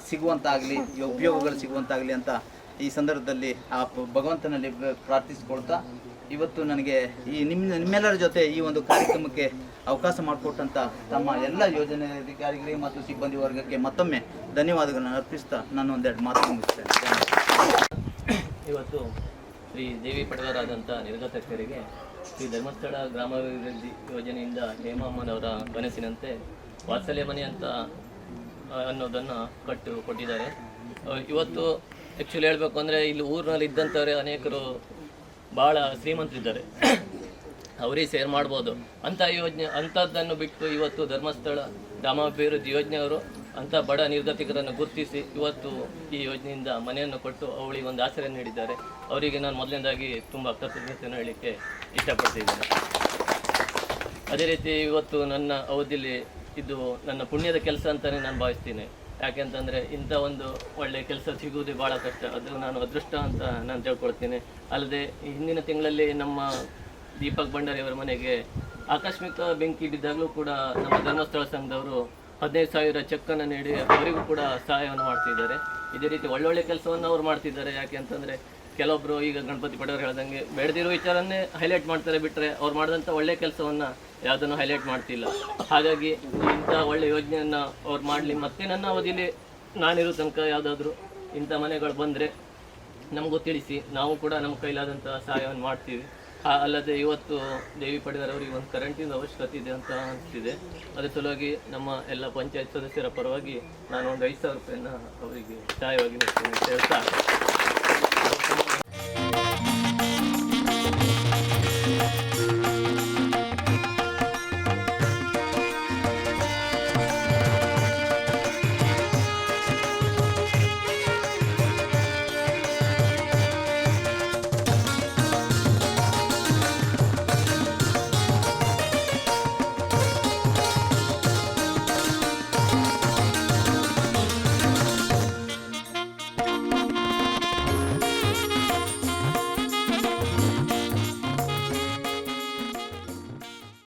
ಸಿಗುವಂತಾಗಲಿ, ಉಪಯೋಗಗಳು ಸಿಗುವಂತಾಗಲಿ ಅಂತ ಈ ಸಂದರ್ಭದಲ್ಲಿ ಆ ಭಗವಂತನಲ್ಲಿ ಪ್ರಾರ್ಥಿಸಿಕೊಳ್ತಾ, ಇವತ್ತು ನನಗೆ ಈ ನಿಮ್ಮೆಲ್ಲರ ಜೊತೆ ಈ ಒಂದು ಕಾರ್ಯಕ್ರಮಕ್ಕೆ ಅವಕಾಶ ಮಾಡಿಕೊಟ್ಟಂಥ ತಮ್ಮ ಎಲ್ಲ ಯೋಜನೆ ಅಧಿಕಾರಿಗಳಿಗೆ ಮತ್ತು ಸಿಬ್ಬಂದಿ ವರ್ಗಕ್ಕೆ ಮತ್ತೊಮ್ಮೆ ಧನ್ಯವಾದಗಳನ್ನು ಅರ್ಪಿಸ್ತಾ ನಾನು ಒಂದೆರಡು ಮಾತು ಮುಗಿಸ್ತೇನೆ. ಇವತ್ತು ಶ್ರೀ ದೇವಿ ಪಡೆದವರಾದಂಥ ನಿರ್ಗತಕರಿಗೆ ಶ್ರೀ ಧರ್ಮಸ್ಥಳ ಗ್ರಾಮಾಭಿವೃದ್ಧಿ ಯೋಜನೆಯಿಂದ ಹೇಮಮ್ಮನವರ ಕನಸಿನಂತೆ ವಾತ್ಸಲ್ಯ ಮನೆ ಅಂತ ಅನ್ನೋದನ್ನು ಕೊಟ್ಟಿದ್ದಾರೆ. ಇವತ್ತು ಆ್ಯಕ್ಚುಲಿ ಹೇಳಬೇಕು ಅಂದರೆ ಇಲ್ಲಿ ಊರಿನಲ್ಲಿ ಇದ್ದಂಥವರೇ ಅನೇಕರು ಭಾಳ ಶ್ರೀಮಂತರಿದ್ದಾರೆ, ಅವರಿಗೆ ಸೇರ್ ಮಾಡ್ಬೋದು ಅಂಥ ಯೋಜನೆ. ಅಂಥದ್ದನ್ನು ಬಿಟ್ಟು ಇವತ್ತು ಧರ್ಮಸ್ಥಳ ಗ್ರಾಮಾಭಿವೃದ್ಧಿ ಯೋಜನೆಯವರು ಅಂಥ ಬಡ ನಿರ್ಗತಿಕರನ್ನು ಗುರುತಿಸಿ ಇವತ್ತು ಈ ಯೋಜನೆಯಿಂದ ಮನೆಯನ್ನು ಕೊಟ್ಟು ಅವಳಿಗೆ ಒಂದು ಆಶ್ರಯ ನೀಡಿದ್ದಾರೆ. ಅವರಿಗೆ ನಾನು ಮೊದಲನೇದಾಗಿ ತುಂಬ ಕೃತಜ್ಞತೆಯನ್ನು ಹೇಳಲಿಕ್ಕೆ ಇಷ್ಟಪಡ್ತಿದ್ದೇನೆ. ಅದೇ ರೀತಿ ಇವತ್ತು ನನ್ನ ಅವಧಿಯಲ್ಲಿ ಇದು ನನ್ನ ಪುಣ್ಯದ ಕೆಲಸ ಅಂತಲೇ ನಾನು ಭಾವಿಸ್ತೀನಿ. ಯಾಕೆಂತಂದರೆ ಇಂಥ ಒಂದು ಒಳ್ಳೆಯ ಕೆಲಸ ಸಿಗುವುದೇ ಭಾಳ ಕಷ್ಟ, ಅದು ನಾನು ಅದೃಷ್ಟ ಅಂತ ನಾನು ತಿಳ್ಕೊಳ್ತೀನಿ. ಅಲ್ಲದೆ ಹಿಂದಿನ ತಿಂಗಳಲ್ಲಿ ನಮ್ಮ ದೀಪಕ್ ಭಂಡಾರಿ ಅವರ ಮನೆಗೆ ಆಕಸ್ಮಿಕ ಬೆಂಕಿ ಬಿದ್ದಾಗಲೂ ಕೂಡ ನಮ್ಮ ಧರ್ಮಸ್ಥಳ ಸಂಘದವರು 15,000 ಚೆಕ್ಕನ್ನು ನೀಡಿ ಅವರಿಗೂ ಕೂಡ ಸಹಾಯವನ್ನು ಮಾಡ್ತಿದ್ದಾರೆ. ಇದೇ ರೀತಿ ಒಳ್ಳೊಳ್ಳೆ ಕೆಲಸವನ್ನು ಅವ್ರು ಮಾಡ್ತಿದ್ದಾರೆ. ಯಾಕೆ ಅಂತಂದರೆ ಕೆಲವೊಬ್ಬರು ಈಗ ಗಣಪತಿ ಪಡೆಯವರು ಹೇಳ್ದಂಗೆ ಬೆಳೆದಿರೋ ವಿಚಾರನ್ನೇ ಹೈಲೈಟ್ ಮಾಡ್ತಾರೆ, ಬಿಟ್ಟರೆ ಅವ್ರು ಮಾಡಿದಂಥ ಒಳ್ಳೆಯ ಕೆಲಸವನ್ನು ಯಾವುದನ್ನು ಹೈಲೈಟ್ ಮಾಡ್ತಿಲ್ಲ. ಹಾಗಾಗಿ ಇಂಥ ಒಳ್ಳೆಯ ಯೋಜನೆಯನ್ನು ಅವ್ರು ಮಾಡಲಿ. ಮತ್ತು ನನ್ನ ಅವಧಿಯಲ್ಲಿ ನಾನಿರೋ ತನಕ ಯಾವುದಾದ್ರೂ ಇಂಥ ಮನೆಗಳು ಬಂದರೆ ನಮಗೂ ತಿಳಿಸಿ, ನಾವು ಕೂಡ ನಮ್ಮ ಕೈಲಾದಂಥ ಸಹಾಯವನ್ನು ಮಾಡ್ತೀವಿ. ಅಲ್ಲದೆ ಇವತ್ತು ದೇವಿ ಪಡೆದವರಿಗೆ ಒಂದು ಕರೆಂಟಿನ ಅವಶ್ಯಕತೆ ಇದೆ ಅಂತ ಅನಿಸ್ತಿದೆ. ಅದರ ಸಲುವಾಗಿ ನಮ್ಮ ಎಲ್ಲ ಪಂಚಾಯತ್ ಸದಸ್ಯರ ಪರವಾಗಿ ನಾನು ಒಂದು 5,000 ರೂಪಾಯಿನ ಅವರಿಗೆ ಸಹಾಯವಾಗಿ ಹೇಳ್ತಾ